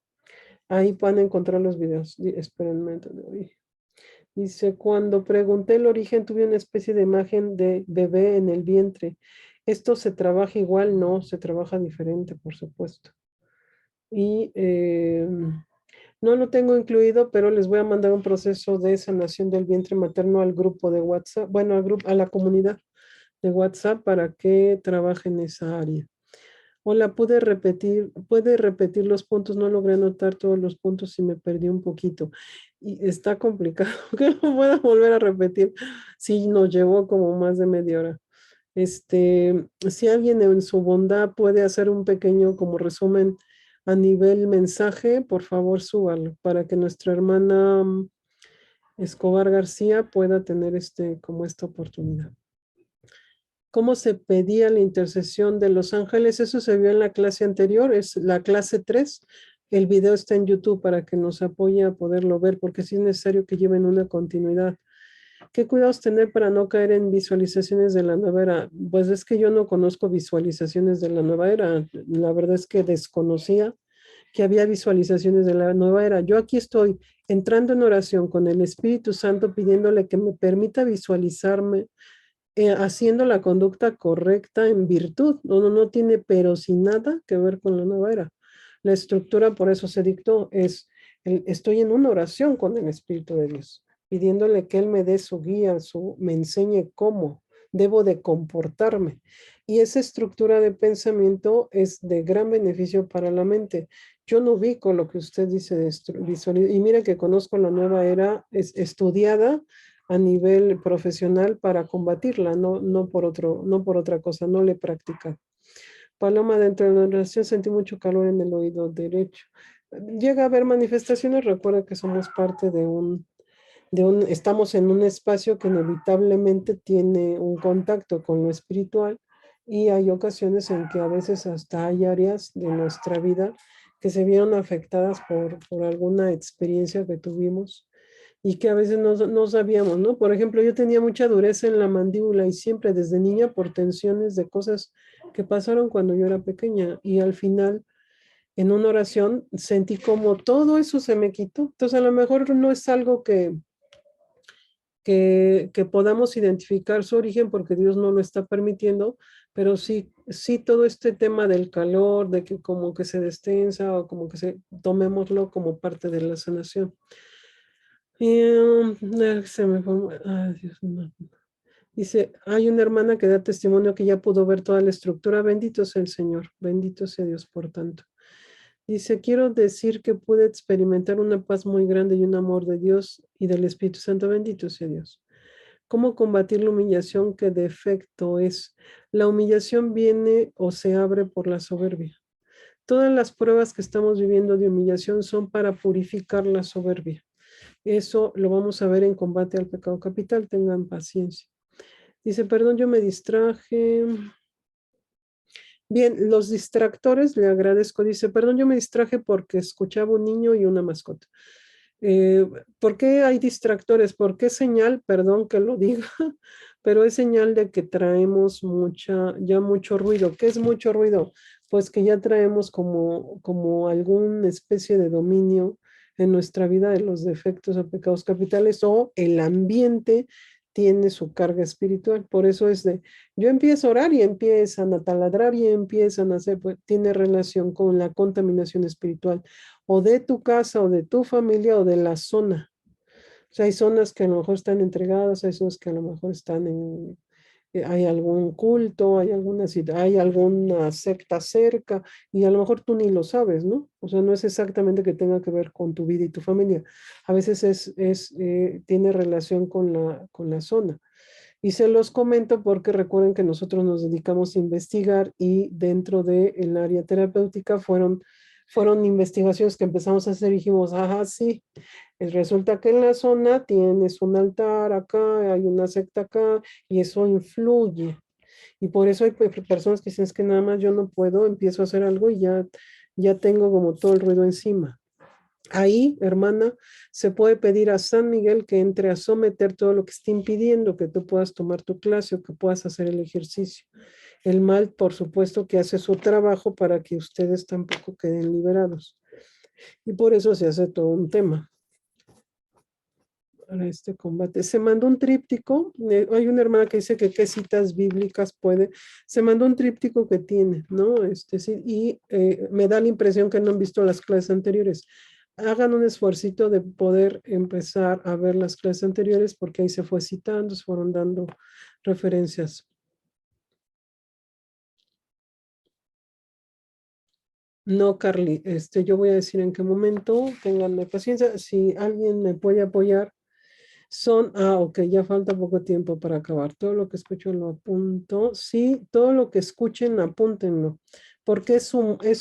Ahí pueden encontrar los videos. Espérenme. Dice, cuando pregunté el origen, tuve una especie de imagen de bebé en el vientre. ¿Esto se trabaja igual? No, se trabaja diferente, por supuesto. Y no lo tengo incluido, pero les voy a mandar un proceso de sanación del vientre materno al grupo de WhatsApp, bueno, a la comunidad de WhatsApp para que trabajen esa área. Hola, puede repetir los puntos, no logré anotar todos los puntos y me perdí un poquito. Y está complicado que lo pueda volver a repetir. Sí, nos llevó como más de media hora. Si alguien en su bondad puede hacer un pequeño como resumen a nivel mensaje, por favor súbalo para que nuestra hermana Escobar García pueda tener como esta oportunidad. ¿Cómo se pedía la intercesión de los ángeles? Eso se vio en la clase anterior, es la clase 3. El video está en YouTube para que nos apoye a poderlo ver, porque sí es necesario que lleven una continuidad. ¿Qué cuidados tener para no caer en visualizaciones de la nueva era? Pues es que yo no conozco visualizaciones de la nueva era. La verdad es que desconocía que había visualizaciones de la nueva era. Yo aquí estoy entrando en oración con el Espíritu Santo pidiéndole que me permita visualizarme haciendo la conducta correcta en virtud. No tiene pero sin nada que ver con la nueva era. La estructura, por eso se dictó, estoy en una oración con el Espíritu de Dios, pidiéndole que Él me dé su guía, me enseñe cómo debo de comportarme. Y esa estructura de pensamiento es de gran beneficio para la mente. Yo no ubico lo que usted dice de visualizar, y mira que conozco la nueva era, es estudiada a nivel profesional para combatirla, no por otra cosa, no le practica. Paloma, dentro de la oración sentí mucho calor en el oído derecho. Llega a haber manifestaciones, recuerda que somos parte de estamos en un espacio que inevitablemente tiene un contacto con lo espiritual y hay ocasiones en que a veces hasta hay áreas de nuestra vida que se vieron afectadas por alguna experiencia que tuvimos y que a veces no sabíamos, ¿no? Por ejemplo, yo tenía mucha dureza en la mandíbula y siempre desde niña por tensiones de cosas que pasaron cuando yo era pequeña y al final en una oración sentí como todo eso se me quitó. Entonces a lo mejor no es algo que podamos identificar su origen porque Dios no lo está permitiendo, pero sí todo este tema del calor, de que como que se destensa o como que tomémoslo como parte de la sanación. Y, se me fue, ay, Dios mío. Dice, hay una hermana que da testimonio que ya pudo ver toda la estructura. Bendito sea el Señor, bendito sea Dios por tanto. Dice, quiero decir que pude experimentar una paz muy grande y un amor de Dios y del Espíritu Santo. Bendito sea Dios. ¿Cómo combatir la humillación que de efecto es? La humillación viene o se abre por la soberbia. Todas las pruebas que estamos viviendo de humillación son para purificar la soberbia. Eso lo vamos a ver en combate al pecado capital. Tengan paciencia. Dice, perdón, yo me distraje. Bien, los distractores, le agradezco. Dice, perdón, yo me distraje porque escuchaba un niño y una mascota. Eh, ¿Por qué hay distractores? ¿Por qué señal? Perdón que lo diga, pero es señal de que traemos ya mucho ruido. ¿Qué es mucho ruido? Pues que ya traemos como alguna especie de dominio en nuestra vida de los defectos o pecados capitales o el ambiente tiene su carga espiritual. Por eso es yo empiezo a orar y empiezan a taladrar y empiezan a hacer, pues tiene relación con la contaminación espiritual o de tu casa o de tu familia o de la zona. O sea, hay zonas que a lo mejor están entregadas, hay zonas que a lo mejor hay algún culto, hay alguna secta cerca y a lo mejor tú ni lo sabes, ¿no? O sea, no es exactamente que tenga que ver con tu vida y tu familia. A veces tiene relación con la zona. Y se los comento porque recuerden que nosotros nos dedicamos a investigar y dentro del área terapéutica fueron investigaciones que empezamos a hacer y dijimos, ajá, sí, resulta que en la zona tienes un altar acá, hay una secta acá y eso influye. Y por eso hay personas que dicen, es que nada más yo no puedo, empiezo a hacer algo y ya tengo como todo el ruido encima. Ahí, hermana, se puede pedir a San Miguel que entre a someter todo lo que esté impidiendo que tú puedas tomar tu clase o que puedas hacer el ejercicio. El mal, por supuesto, que hace su trabajo para que ustedes tampoco queden liberados. Y por eso se hace todo un tema para este combate. Se mandó un tríptico, hay una hermana que dice que qué citas bíblicas puede, se mandó un tríptico que tiene, ¿no? Sí, y me da la impresión que no han visto las clases anteriores. Hagan un esfuercito de poder empezar a ver las clases anteriores porque ahí se fue citando, se fueron dando referencias. No, Carly, yo voy a decir en qué momento, tenganme paciencia, si alguien me puede apoyar. Ok, ya falta poco tiempo para acabar. Todo lo que escucho lo apunto. Sí, todo lo que escuchen, apúntenlo. Porque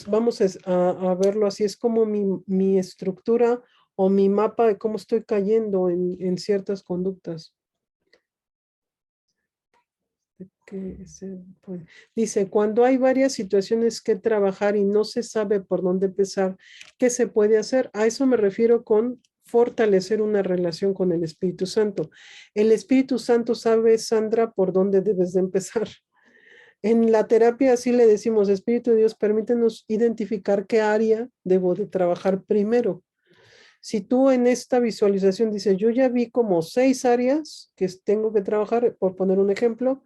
vamos a verlo así, es como mi estructura o mi mapa de cómo estoy cayendo en ciertas conductas. Dice, cuando hay varias situaciones que trabajar y no se sabe por dónde empezar, ¿qué se puede hacer? A eso me refiero con fortalecer una relación con el Espíritu Santo. El Espíritu Santo sabe, Sandra, por dónde debes de empezar. En la terapia así le decimos, Espíritu de Dios, permítenos identificar qué área debo de trabajar primero. Si tú en esta visualización dices, yo ya vi como 6 áreas que tengo que trabajar, por poner un ejemplo,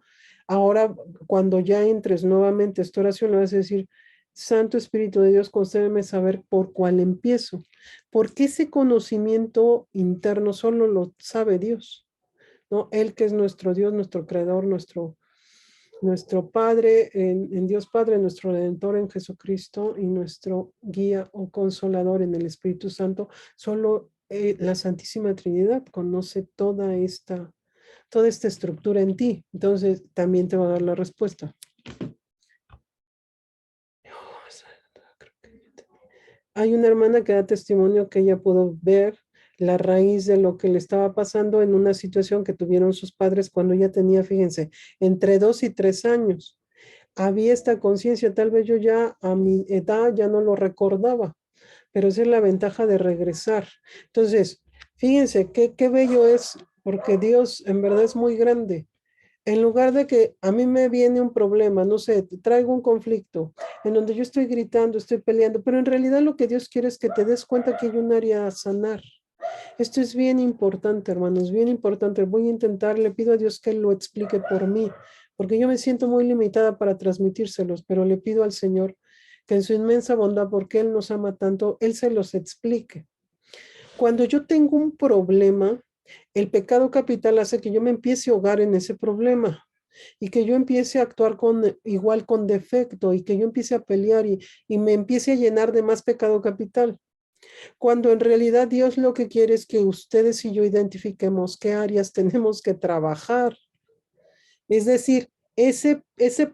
ahora cuando ya entres nuevamente a esta oración, le vas a decir, Santo Espíritu de Dios, concédeme saber por cuál empiezo, porque ese conocimiento interno solo lo sabe Dios, ¿no? Él que es nuestro Dios, nuestro Creador, nuestro Padre, en Dios Padre, nuestro Redentor en Jesucristo y nuestro guía o consolador en el Espíritu Santo, solo la Santísima Trinidad conoce toda esta estructura en ti. Entonces, también te va a dar la respuesta. Hay una hermana que da testimonio que ella pudo ver la raíz de lo que le estaba pasando en una situación que tuvieron sus padres cuando ella tenía, fíjense, entre 2 y 3 años. Había esta conciencia, tal vez yo ya a mi edad ya no lo recordaba, pero esa es la ventaja de regresar. Entonces, fíjense qué bello es, porque Dios en verdad es muy grande. En lugar de que a mí me viene un problema, no sé, traigo un conflicto en donde yo estoy gritando, estoy peleando, pero en realidad lo que Dios quiere es que te des cuenta que hay un área a sanar. Esto es bien importante, hermanos, bien importante. Voy a intentar, le pido a Dios que Él lo explique por mí, porque yo me siento muy limitada para transmitírselos, pero le pido al Señor que en su inmensa bondad, porque Él nos ama tanto, Él se los explique. Cuando yo tengo un problema, el pecado capital hace que yo me empiece a ahogar en ese problema y que yo empiece a actuar igual con defecto y que yo empiece a pelear y me empiece a llenar de más pecado capital. Cuando en realidad Dios lo que quiere es que ustedes y yo identifiquemos qué áreas tenemos que trabajar. Es decir, ese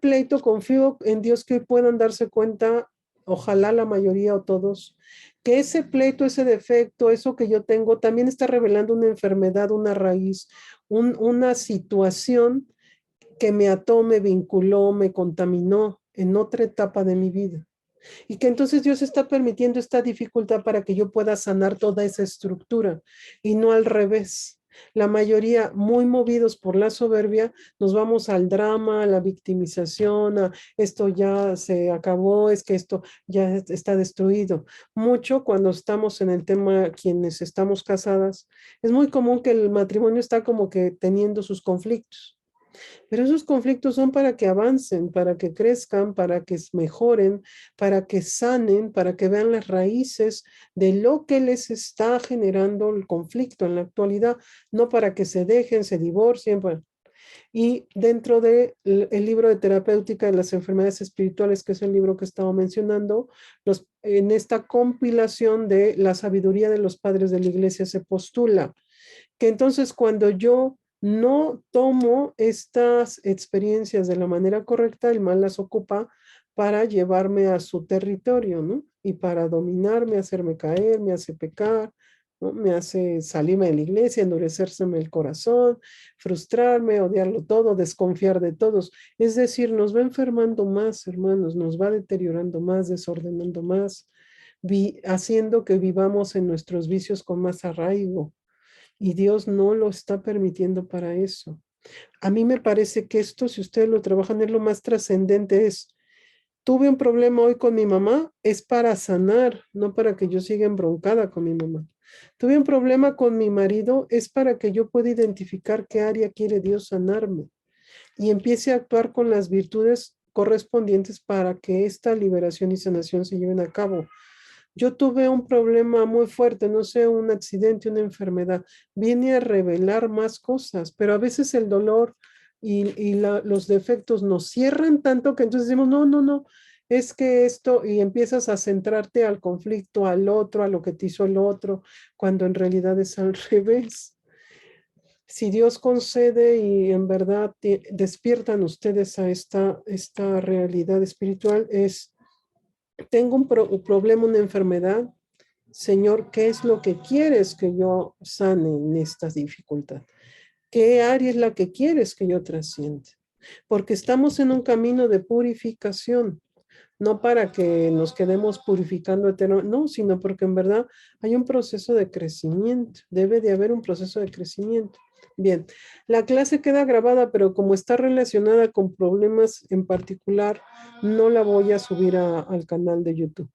pleito, confío en Dios que puedan darse cuenta, ojalá la mayoría o todos, que ese pleito, ese defecto, eso que yo tengo, también está revelando una enfermedad, una raíz, una situación que me ató, me vinculó, me contaminó en otra etapa de mi vida. Y que entonces Dios está permitiendo esta dificultad para que yo pueda sanar toda esa estructura y no al revés. La mayoría, muy movidos por la soberbia, nos vamos al drama, a la victimización, a esto ya se acabó, es que esto ya está destruido. Mucho cuando estamos en el tema, quienes estamos casadas, es muy común que el matrimonio está como que teniendo sus conflictos. Pero esos conflictos son para que avancen, para que crezcan, para que mejoren, para que sanen, para que vean las raíces de lo que les está generando el conflicto en la actualidad, no para que se dejen, se divorcien. Y dentro del libro de terapéutica de las enfermedades espirituales, que es el libro que estaba mencionando, en esta compilación de la sabiduría de los padres de la iglesia se postula que entonces cuando yo no tomo estas experiencias de la manera correcta, el mal las ocupa para llevarme a su territorio, ¿no? Y para dominarme, hacerme caer, me hace pecar, ¿no? Me hace salirme de la iglesia, endurecérseme el corazón, frustrarme, odiarlo todo, desconfiar de todos. Es decir, nos va enfermando más, hermanos, nos va deteriorando más, desordenando más, haciendo que vivamos en nuestros vicios con más arraigo. Y Dios no lo está permitiendo para eso. A mí me parece que esto, si ustedes lo trabajan, es lo más trascendente. Tuve un problema hoy con mi mamá, es para sanar, no para que yo siga embroncada con mi mamá. Tuve un problema con mi marido, es para que yo pueda identificar qué área quiere Dios sanarme y empiece a actuar con las virtudes correspondientes para que esta liberación y sanación se lleven a cabo. Yo tuve un problema muy fuerte, no sé, un accidente, una enfermedad. Viene a revelar más cosas, pero a veces el dolor y los defectos nos cierran tanto que entonces decimos, no, no, no, es que esto, y empiezas a centrarte al conflicto, al otro, a lo que te hizo el otro, cuando en realidad es al revés. Si Dios concede y en verdad despiertan ustedes a esta realidad espiritual, tengo un problema, una enfermedad. Señor, ¿qué es lo que quieres que yo sane en esta dificultad? ¿Qué área es la que quieres que yo trascienda? Porque estamos en un camino de purificación, no para que nos quedemos purificando eternamente, no, sino porque en verdad hay un proceso de crecimiento, debe de haber un proceso de crecimiento. Bien, la clase queda grabada, pero como está relacionada con problemas en particular, no la voy a subir al canal de YouTube.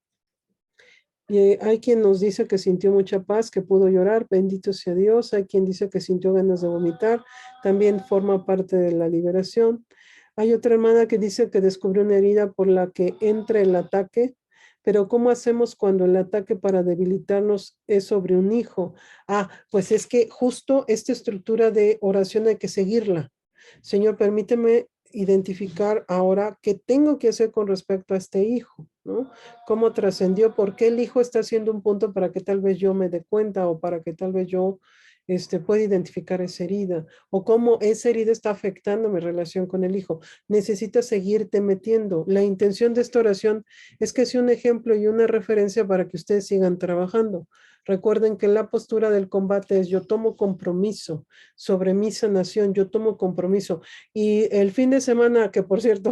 Hay quien nos dice que sintió mucha paz, que pudo llorar, bendito sea Dios. Hay quien dice que sintió ganas de vomitar, también forma parte de la liberación. Hay otra hermana que dice que descubrió una herida por la que entra el ataque, pero ¿cómo hacemos cuando el ataque para debilitarnos es sobre un hijo? Pues es que justo esta estructura de oración hay que seguirla. Señor, permíteme identificar ahora qué tengo que hacer con respecto a este hijo, ¿no? Cómo trascendió, por qué el hijo está haciendo un punto para que tal vez yo me dé cuenta o para que tal vez yo pueda identificar esa herida o cómo esa herida está afectando mi relación con el hijo. Necesitas seguirte metiendo. La intención de esta oración es que sea un ejemplo y una referencia para que ustedes sigan trabajando. Recuerden que la postura del combate es yo tomo compromiso sobre mi sanación, yo tomo compromiso. Y el fin de semana, que por cierto,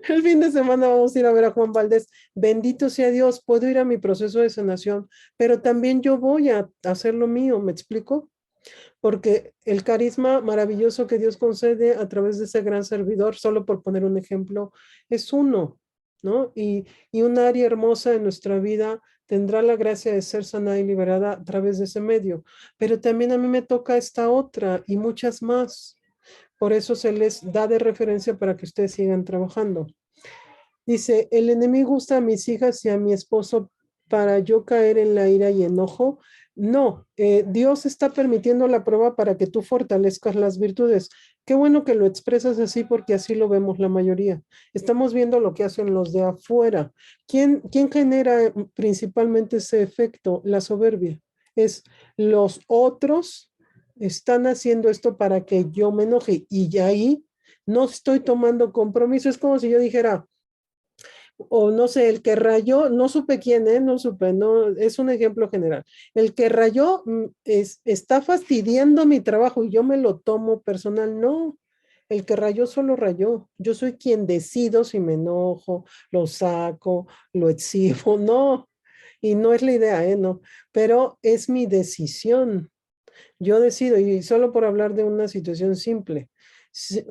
el fin de semana vamos a ir a ver a Juan Valdés, bendito sea Dios, puedo ir a mi proceso de sanación, pero también yo voy a hacer lo mío, ¿me explico? Porque el carisma maravilloso que Dios concede a través de ese gran servidor, solo por poner un ejemplo, es uno, ¿no? Y un área hermosa en nuestra vida tendrá la gracia de ser sanada y liberada a través de ese medio, pero también a mí me toca esta otra y muchas más. Por eso se les da de referencia para que ustedes sigan trabajando. Dice, el enemigo gusta a mis hijas y a mi esposo para yo caer en la ira y enojo. No, Dios está permitiendo la prueba para que tú fortalezcas las virtudes. Qué bueno que lo expresas así porque así lo vemos la mayoría. Estamos viendo lo que hacen los de afuera. ¿Quién genera principalmente ese efecto? La soberbia. Es los otros están haciendo esto para que yo me enoje y ya ahí no estoy tomando compromiso. Es como si yo dijera, o no sé, el que rayó, no supe quién, no supe, no, es un ejemplo general. El que rayó está fastidiando mi trabajo y yo me lo tomo personal, no. El que rayó solo rayó. Yo soy quien decido si me enojo, lo saco, lo exhibo, no. Y no es la idea, no. Pero es mi decisión. Yo decido, y solo por hablar de una situación simple.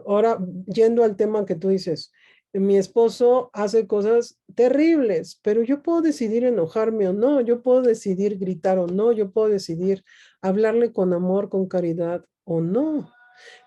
Ahora, yendo al tema que tú dices, mi esposo hace cosas terribles, pero yo puedo decidir enojarme o no, yo puedo decidir gritar o no, yo puedo decidir hablarle con amor, con caridad o no.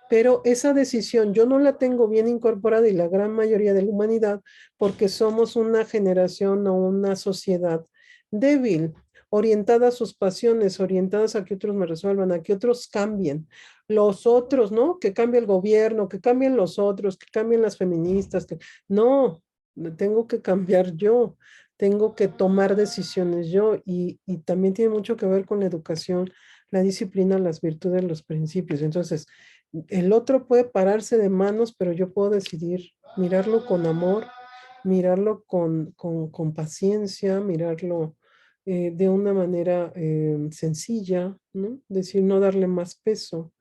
Pero esa decisión yo no la tengo bien incorporada y la gran mayoría de la humanidad porque somos una generación o una sociedad débil, orientada a sus pasiones, orientadas a que otros me resuelvan, a que otros cambien. Los otros, ¿no? Que cambie el gobierno, que cambien los otros, que cambien las feministas. No, tengo que cambiar yo, tengo que tomar decisiones yo y también tiene mucho que ver con la educación, la disciplina, las virtudes, los principios. Entonces, el otro puede pararse de manos, pero yo puedo decidir mirarlo con amor, mirarlo con paciencia, mirarlo de una manera sencilla, ¿no? Decir, no darle más peso.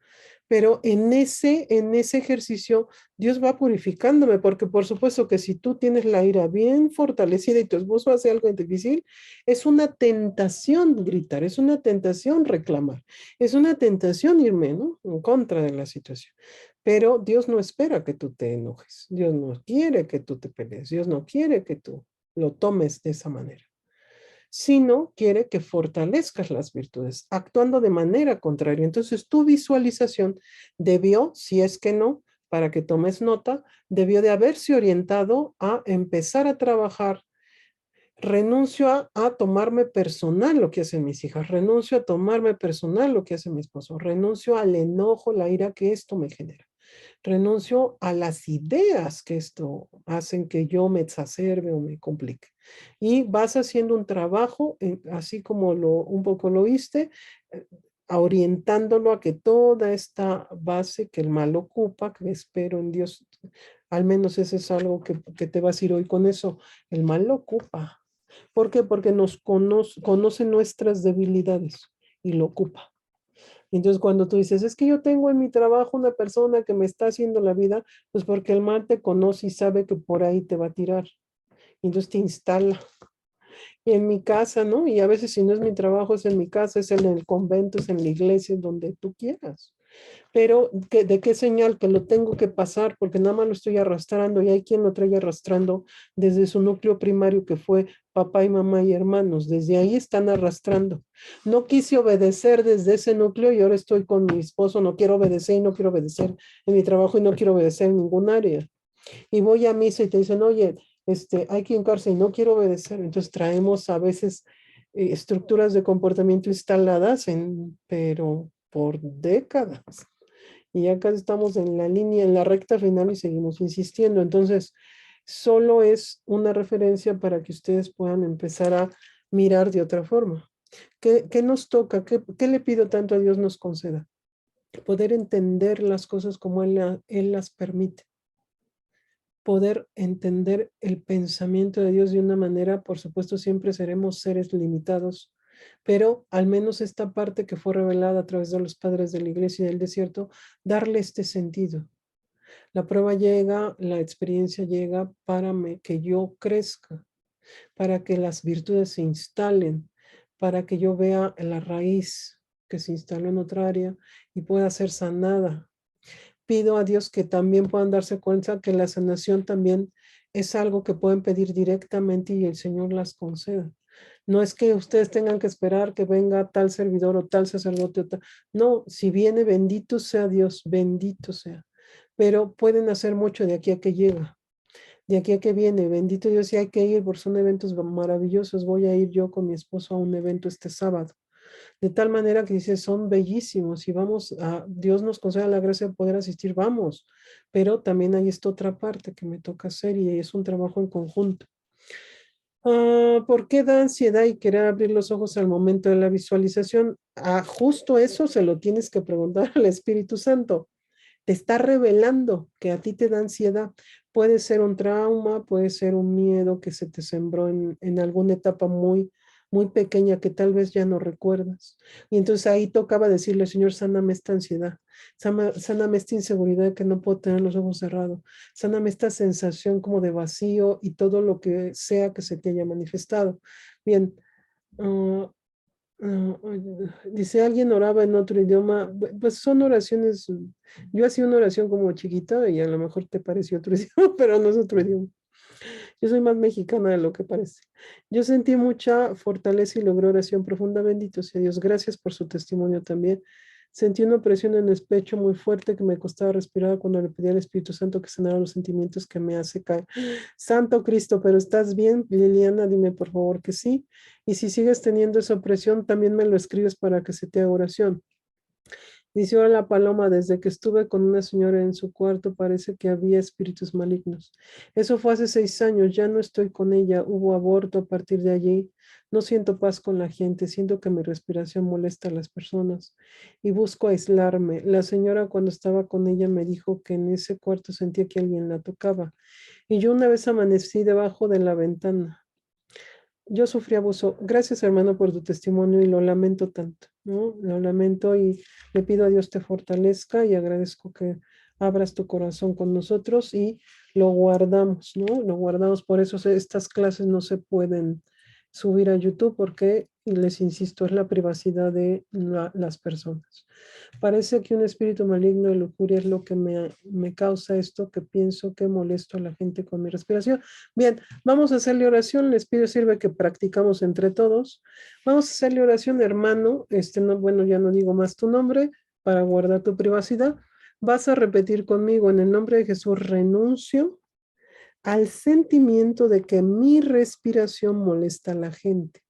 Pero en ese ejercicio, Dios va purificándome, porque por supuesto que si tú tienes la ira bien fortalecida y tu esposo hace algo difícil, es una tentación gritar, es una tentación reclamar, es una tentación irme, ¿no? En contra de la situación. Pero Dios no espera que tú te enojes, Dios no quiere que tú te pelees, Dios no quiere que tú lo tomes de esa manera, sino quiere que fortalezcas las virtudes, actuando de manera contraria. Entonces, tu visualización debió, si es que no, para que tomes nota, debió de haberse orientado a empezar a trabajar. Renuncio a tomarme personal lo que hacen mis hijas, renuncio a tomarme personal lo que hace mi esposo, renuncio al enojo, la ira que esto me genera, renuncio a las ideas que esto hacen que yo me exacerbe o me complique. Y vas haciendo un trabajo, así como un poco lo oíste, eh, orientándolo a que toda esta base que el mal ocupa, que espero en Dios, al menos eso es algo que te vas a ir hoy con eso, el mal lo ocupa. ¿Por qué? Porque nos conoce nuestras debilidades y lo ocupa. Entonces, cuando tú dices, es que yo tengo en mi trabajo una persona que me está haciendo la vida, pues porque el mal te conoce y sabe que por ahí te va a tirar. Entonces te instala. Y en mi casa, ¿no? Y a veces si no es mi trabajo, es en mi casa, es en el convento, es en la iglesia, donde tú quieras. Pero, ¿de qué señal? Que lo tengo que pasar, porque nada más lo estoy arrastrando y hay quien lo trae arrastrando desde su núcleo primario, que fue papá y mamá y hermanos. Desde ahí están arrastrando. No quise obedecer desde ese núcleo y ahora estoy con mi esposo, no quiero obedecer y no quiero obedecer en mi trabajo y no quiero obedecer en ningún área. Y voy a misa y te dicen, oye, hay que hincarse y no quiero obedecer. Entonces traemos a veces estructuras de comportamiento instaladas pero por décadas. Y acá estamos en la línea, en la recta final y seguimos insistiendo. Entonces, solo es una referencia para que ustedes puedan empezar a mirar de otra forma. ¿Qué nos toca? ¿Qué le pido tanto a Dios nos conceda? Poder entender las cosas como Él las permite. Poder entender el pensamiento de Dios de una manera, por supuesto, siempre seremos seres limitados, pero al menos esta parte que fue revelada a través de los padres de la iglesia y del desierto, darle este sentido. La prueba llega, la experiencia llega para que yo crezca, para que las virtudes se instalen, para que yo vea la raíz que se instaló en otra área y pueda ser sanada. Pido a Dios que también puedan darse cuenta que la sanación también es algo que pueden pedir directamente y el Señor las conceda. No es que ustedes tengan que esperar que venga tal servidor o tal sacerdote. No, si viene, bendito sea Dios, bendito sea. Pero pueden hacer mucho de aquí a que llega, de aquí a que viene. Bendito Dios, si hay que ir, porque son eventos maravillosos. Voy a ir yo con mi esposo a un evento este sábado. De tal manera que dice, son bellísimos y vamos a, Dios nos conceda la gracia de poder asistir, vamos. Pero también hay esta otra parte que me toca hacer y es un trabajo en conjunto. ¿Por qué da ansiedad y querer abrir los ojos al momento de la visualización? Justo eso se lo tienes que preguntar al Espíritu Santo. Te está revelando que a ti te da ansiedad. Puede ser un trauma, puede ser un miedo que se te sembró en alguna etapa muy pequeña que tal vez ya no recuerdas. Y entonces ahí tocaba decirle, Señor, sáname esta ansiedad, sáname esta inseguridad que no puedo tener los ojos cerrados, sáname esta sensación como de vacío y todo lo que sea que se te haya manifestado. Bien, ah, dice, alguien oraba en otro idioma. Pues son oraciones. Yo hacía una oración como chiquita y a lo mejor te pareció otro idioma, pero no es otro idioma. Yo soy más mexicana de lo que parece. Yo sentí mucha fortaleza y logré oración profunda. Bendito sea Dios. Gracias por su testimonio también. Sentí una presión en el pecho muy fuerte que me costaba respirar cuando le pedí al Espíritu Santo que sanara los sentimientos que me hace caer. Santo Cristo, pero ¿estás bien, Liliana? Dime por favor que sí. Y si sigues teniendo esa presión, también me lo escribes para que se te haga oración. Dice ahora la paloma, desde que estuve con una señora en su cuarto, parece que había espíritus malignos. Eso fue hace 6 años, ya no estoy con ella, hubo aborto a partir de allí. No siento paz con la gente, siento que mi respiración molesta a las personas y busco aislarme. La señora cuando estaba con ella me dijo que en ese cuarto sentía que alguien la tocaba y yo una vez amanecí debajo de la ventana. Yo sufrí abuso. Gracias, hermano, por tu testimonio y lo lamento tanto, ¿no? Lo lamento y le pido a Dios te fortalezca y agradezco que abras tu corazón con nosotros y lo guardamos, ¿no? Lo guardamos. Por eso estas clases no se pueden subir a YouTube porque, y les insisto, es la privacidad de las personas. Parece que un espíritu maligno de lujuria es lo que me causa esto, que pienso que molesto a la gente con mi respiración. Bien, vamos a hacerle oración. Les pido sirve que practicamos entre todos. Vamos a hacerle oración, hermano. No, bueno, ya no digo más tu nombre para guardar tu privacidad. Vas a repetir conmigo en el nombre de Jesús, renuncio al sentimiento de que mi respiración molesta a la gente.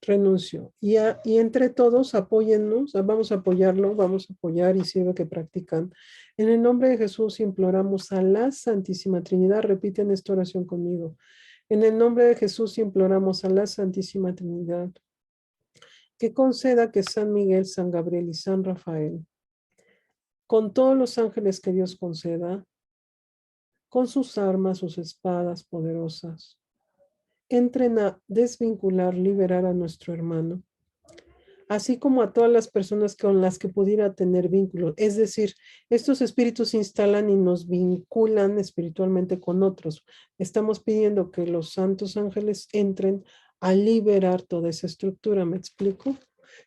Renuncio. Y entre todos, apóyennos, vamos a apoyarlo, vamos a apoyar y sirve que practican. En el nombre de Jesús imploramos a la Santísima Trinidad. Repiten esta oración conmigo. En el nombre de Jesús imploramos a la Santísima Trinidad que conceda que San Miguel, San Gabriel y San Rafael, con todos los ángeles que Dios conceda, con sus armas, sus espadas poderosas, entren a desvincular, liberar a nuestro hermano, así como a todas las personas con las que pudiera tener vínculos. Es decir, estos espíritus se instalan y nos vinculan espiritualmente con otros. Estamos pidiendo que los santos ángeles entren a liberar toda esa estructura, ¿me explico?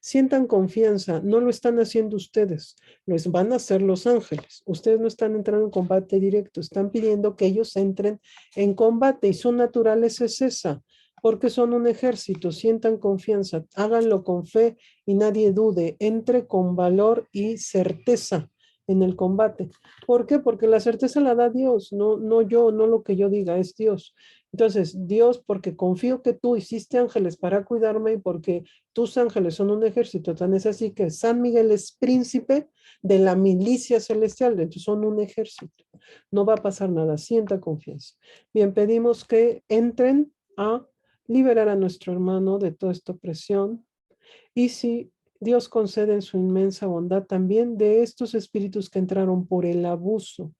Sientan confianza, no lo están haciendo ustedes, lo van a hacer los ángeles. Ustedes no están entrando en combate directo, están pidiendo que ellos entren en combate y su naturaleza es esa, porque son un ejército, sientan confianza, háganlo con fe y nadie dude, entre con valor y certeza en el combate. ¿Por qué? Porque la certeza la da Dios, no yo, no lo que yo diga, es Dios. Entonces, Dios, porque confío que tú hiciste ángeles para cuidarme y porque tus ángeles son un ejército, tan es así que San Miguel es príncipe de la milicia celestial, entonces son un ejército. No va a pasar nada, sienta confianza. Bien, pedimos que entren a liberar a nuestro hermano de toda esta opresión y si Dios concede en su inmensa bondad también de estos espíritus que entraron por el abuso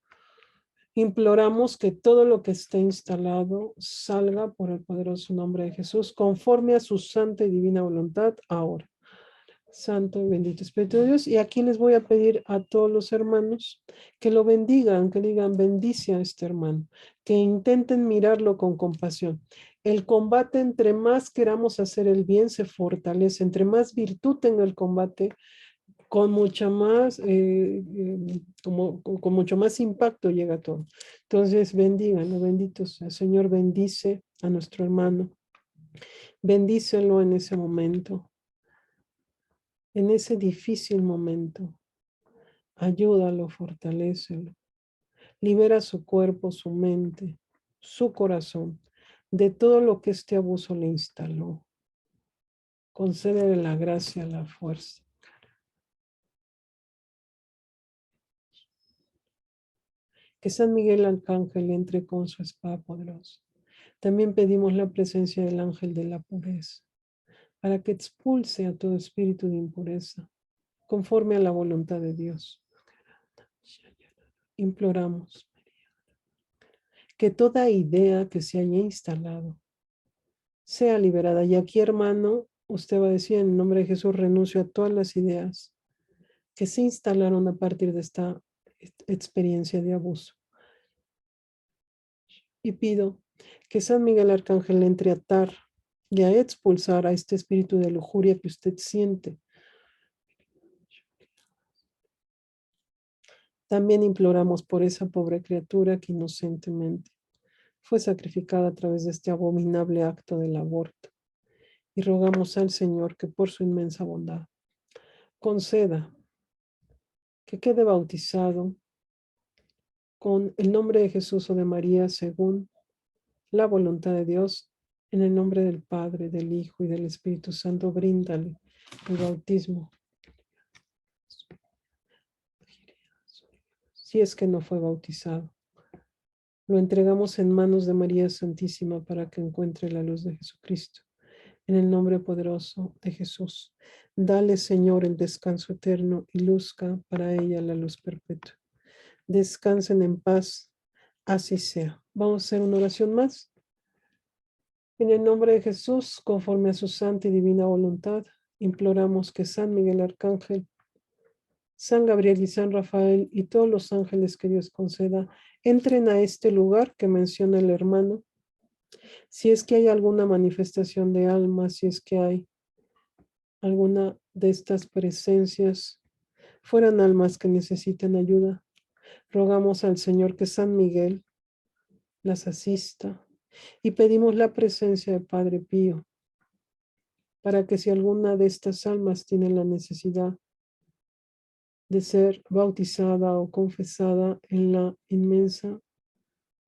Imploramos que todo lo que esté instalado salga por el poderoso nombre de Jesús, conforme a su santa y divina voluntad ahora. Santo y bendito Espíritu de Dios. Y aquí les voy a pedir a todos los hermanos que lo bendigan, que digan bendice a este hermano, que intenten mirarlo con compasión. El combate, entre más queramos hacer el bien, se fortalece. Entre más virtud tenga el combate, con mucha más, con mucho más impacto llega todo. Entonces, bendíganlo, bendito sea. Señor, bendice a nuestro hermano. Bendícelo en ese momento, en ese difícil momento. Ayúdalo, fortalécelo. Libera su cuerpo, su mente, su corazón de todo lo que este abuso le instaló. Concédele la gracia, la fuerza. Que San Miguel Arcángel entre con su espada poderosa. También pedimos la presencia del ángel de la pureza para que expulse a todo espíritu de impureza conforme a la voluntad de Dios. Imploramos que toda idea que se haya instalado sea liberada. Y aquí, hermano, usted va a decir en el nombre de Jesús, renuncio a todas las ideas que se instalaron a partir de esta experiencia de abuso. Y pido que San Miguel Arcángel entre a atar y a expulsar a este espíritu de lujuria que usted siente. También imploramos por esa pobre criatura que inocentemente fue sacrificada a través de este abominable acto del aborto. Y rogamos al Señor que por su inmensa bondad conceda que quede bautizado con el nombre de Jesús o de María según la voluntad de Dios, en el nombre del Padre, del Hijo y del Espíritu Santo. Bríndale el bautismo, si es que no fue bautizado. Lo entregamos en manos de María Santísima para que encuentre la luz de Jesucristo. En el nombre poderoso de Jesús, dale, Señor, el descanso eterno y luzca para ella la luz perpetua. Descansen en paz, así sea. Vamos a hacer una oración más. En el nombre de Jesús, conforme a su santa y divina voluntad, imploramos que San Miguel Arcángel, San Gabriel y San Rafael y todos los ángeles que Dios conceda, entren a este lugar que menciona el hermano. Si es que hay alguna manifestación de alma, si es que hay alguna de estas presencias, fueran almas que necesitan ayuda, rogamos al Señor que San Miguel las asista y pedimos la presencia de Padre Pío para que si alguna de estas almas tiene la necesidad de ser bautizada o confesada en la inmensa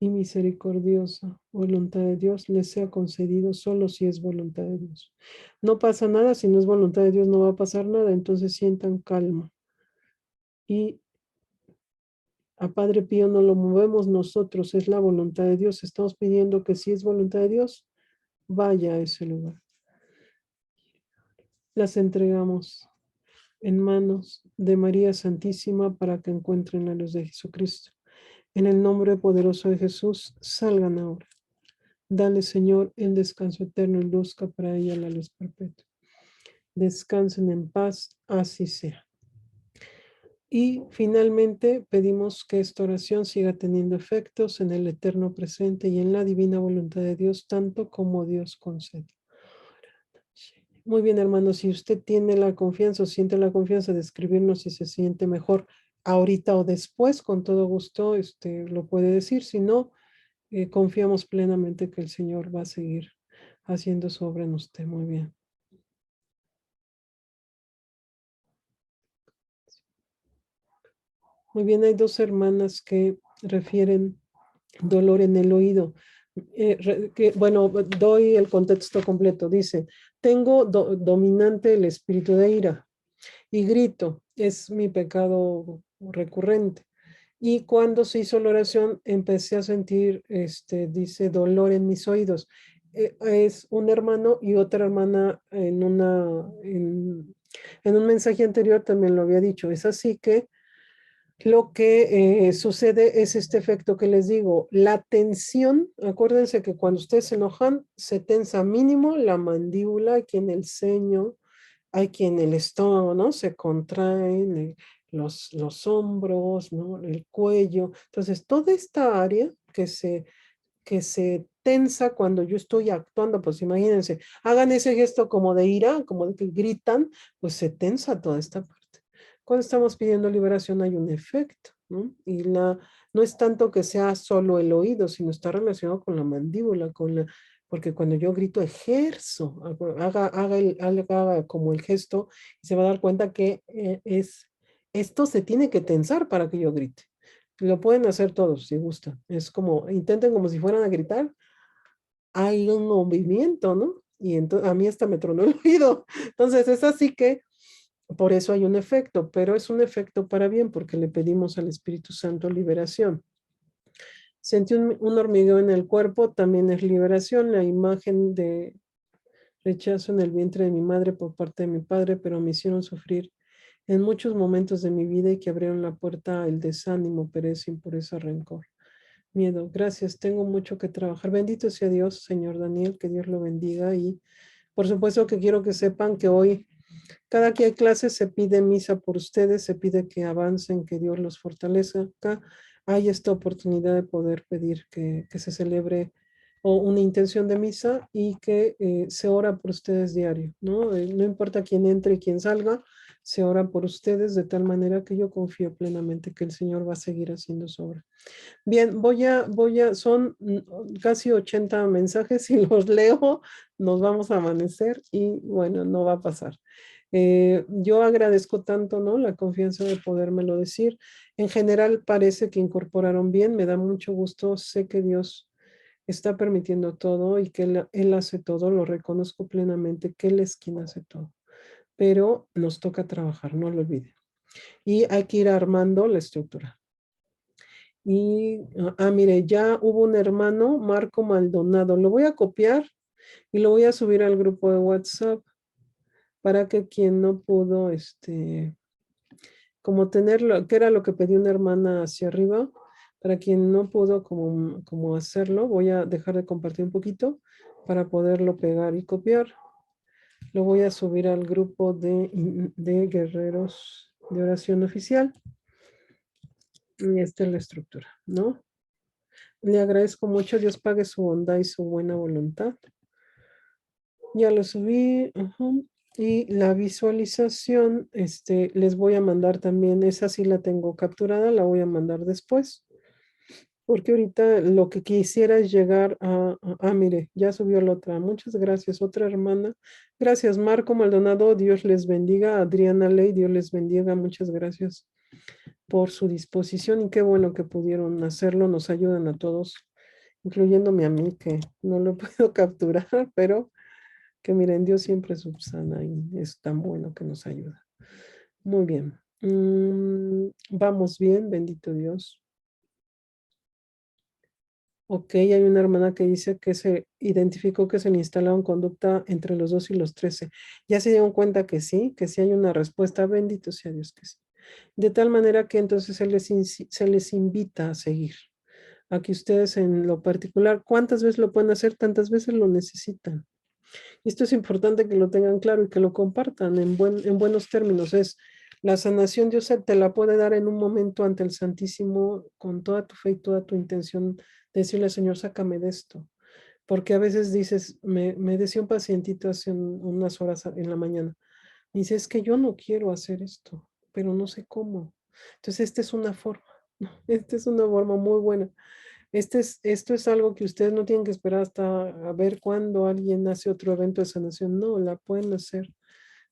y misericordiosa voluntad de Dios, les sea concedido solo si es voluntad de Dios. No pasa nada, si no es voluntad de Dios no va a pasar nada, entonces sientan calma. Y a Padre Pío no lo movemos nosotros, es la voluntad de Dios. Estamos pidiendo que si es voluntad de Dios, vaya a ese lugar. Las entregamos en manos de María Santísima para que encuentren la luz de Jesucristo. En el nombre poderoso de Jesús, salgan ahora. Dale, Señor, el descanso eterno y luzca para ella la luz perpetua. Descansen en paz, así sea. Y finalmente pedimos que esta oración siga teniendo efectos en el eterno presente y en la divina voluntad de Dios, tanto como Dios concede. Muy bien, hermanos, si usted tiene la confianza o siente la confianza de escribirnos si se siente mejor ahorita o después, con todo gusto, lo puede decir. Si no, confiamos plenamente que el Señor va a seguir haciendo su obra en usted. Muy bien. Muy bien, hay dos hermanas que refieren dolor en el oído. Bueno, doy el contexto completo. Dice, tengo dominante el espíritu de ira y grito, es mi pecado recurrente. Y cuando se hizo la oración, empecé a sentir, dice, dolor en mis oídos. Es un hermano y otra hermana en un mensaje anterior también lo había dicho. Es así que Lo que sucede es este efecto que les digo, la tensión, acuérdense que cuando ustedes se enojan, se tensa mínimo la mandíbula, aquí en el ceño, aquí en el estómago, ¿no? Se contraen los hombros, ¿no? El cuello. Entonces, toda esta área que se tensa cuando yo estoy actuando, pues imagínense, hagan ese gesto como de ira, como de que gritan, pues se tensa toda esta parte. Cuando estamos pidiendo liberación hay un efecto, ¿no? Y no es tanto que sea solo el oído, sino está relacionado con la mandíbula, porque cuando yo grito ejerzo, haga como el gesto y se va a dar cuenta que esto se tiene que tensar para que yo grite. Lo pueden hacer todos si gustan. Es como, intenten como si fueran a gritar. Hay un movimiento, ¿no? Y entonces a mí hasta me tronó el oído. Entonces es así que por eso hay un efecto, pero es un efecto para bien porque le pedimos al Espíritu Santo liberación. Sentí un hormigueo en el cuerpo, también es liberación, la imagen de rechazo en el vientre de mi madre por parte de mi padre, pero me hicieron sufrir en muchos momentos de mi vida y que abrieron la puerta al desánimo, pereza, impureza, rencor. Miedo, gracias, tengo mucho que trabajar. Bendito sea Dios, señor Daniel, que Dios lo bendiga y por supuesto que quiero que sepan que hoy, cada que hay clases, se pide misa por ustedes, se pide que avancen, que Dios los fortalezca. Hay esta oportunidad de poder pedir que se celebre o una intención de misa y que se ora por ustedes diario, ¿no? No importa quién entre y quién salga, se ora por ustedes de tal manera que yo confío plenamente que el Señor va a seguir haciendo su obra. Bien, son casi 80 mensajes y los leo, nos vamos a amanecer y bueno, no va a pasar. Yo agradezco tanto, ¿no? La confianza de podérmelo decir. En general parece que incorporaron bien, me da mucho gusto, sé que Dios está permitiendo todo y que él hace todo, lo reconozco plenamente, que Él es quien hace todo. Pero nos toca trabajar, no lo olviden. Y hay que ir armando la estructura. Y, mire, ya hubo un hermano, Marco Maldonado. Lo voy a copiar y lo voy a subir al grupo de WhatsApp para que quien no pudo, como tenerlo, que era lo que pedí una hermana hacia arriba, para quien no pudo como hacerlo, voy a dejar de compartir un poquito para poderlo pegar y copiar. Lo voy a subir al grupo de guerreros de oración oficial. Y esta es la estructura, ¿no? Le agradezco mucho, Dios pague su bondad y su buena voluntad. Ya lo subí. Y la visualización, les voy a mandar también, esa sí la tengo capturada, la voy a mandar después. Porque ahorita lo que quisiera es llegar mire, ya subió la otra. Muchas gracias, otra hermana. Gracias, Marco Maldonado, Dios les bendiga. Adriana Ley, Dios les bendiga. Muchas gracias por su disposición y qué bueno que pudieron hacerlo. Nos ayudan a todos, incluyéndome a mí, que no lo puedo capturar, pero que miren, Dios siempre subsana y es tan bueno que nos ayuda. Muy bien. Vamos bien, bendito Dios. Ok, hay una hermana que dice que se identificó que se le instalaron conducta entre los 2 y los 13. Ya se dieron cuenta que sí hay una respuesta, bendito sea Dios que sí. De tal manera que entonces se les invita a seguir. Aquí ustedes en lo particular, ¿cuántas veces lo pueden hacer? Tantas veces lo necesitan. Esto es importante que lo tengan claro y que lo compartan en buenos términos. Es la sanación, Dios te la puede dar en un momento ante el Santísimo con toda tu fe y toda tu intención. Decirle, Señor, sácame de esto. Porque a veces dices, me decía un pacientito hace unas horas en la mañana, me dice, es que yo no quiero hacer esto, pero no sé cómo. Entonces, esta es una forma, ¿no? Esta es una forma muy buena. Esto es algo que ustedes no tienen que esperar hasta a ver cuándo alguien hace otro evento de sanación. No, la pueden hacer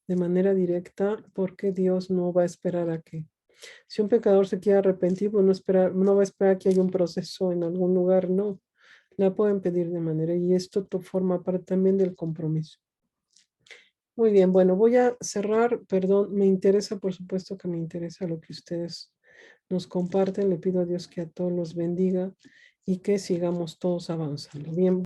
de manera directa porque Dios no va a esperar a que. Si un pecador se quiere arrepentir, pues no va a esperar que haya un proceso en algún lugar, no. La pueden pedir de manera y esto forma parte también del compromiso. Muy bien, bueno, voy a cerrar, perdón, me interesa, por supuesto que me interesa lo que ustedes nos comparten. Le pido a Dios que a todos los bendiga y que sigamos todos avanzando. Bien.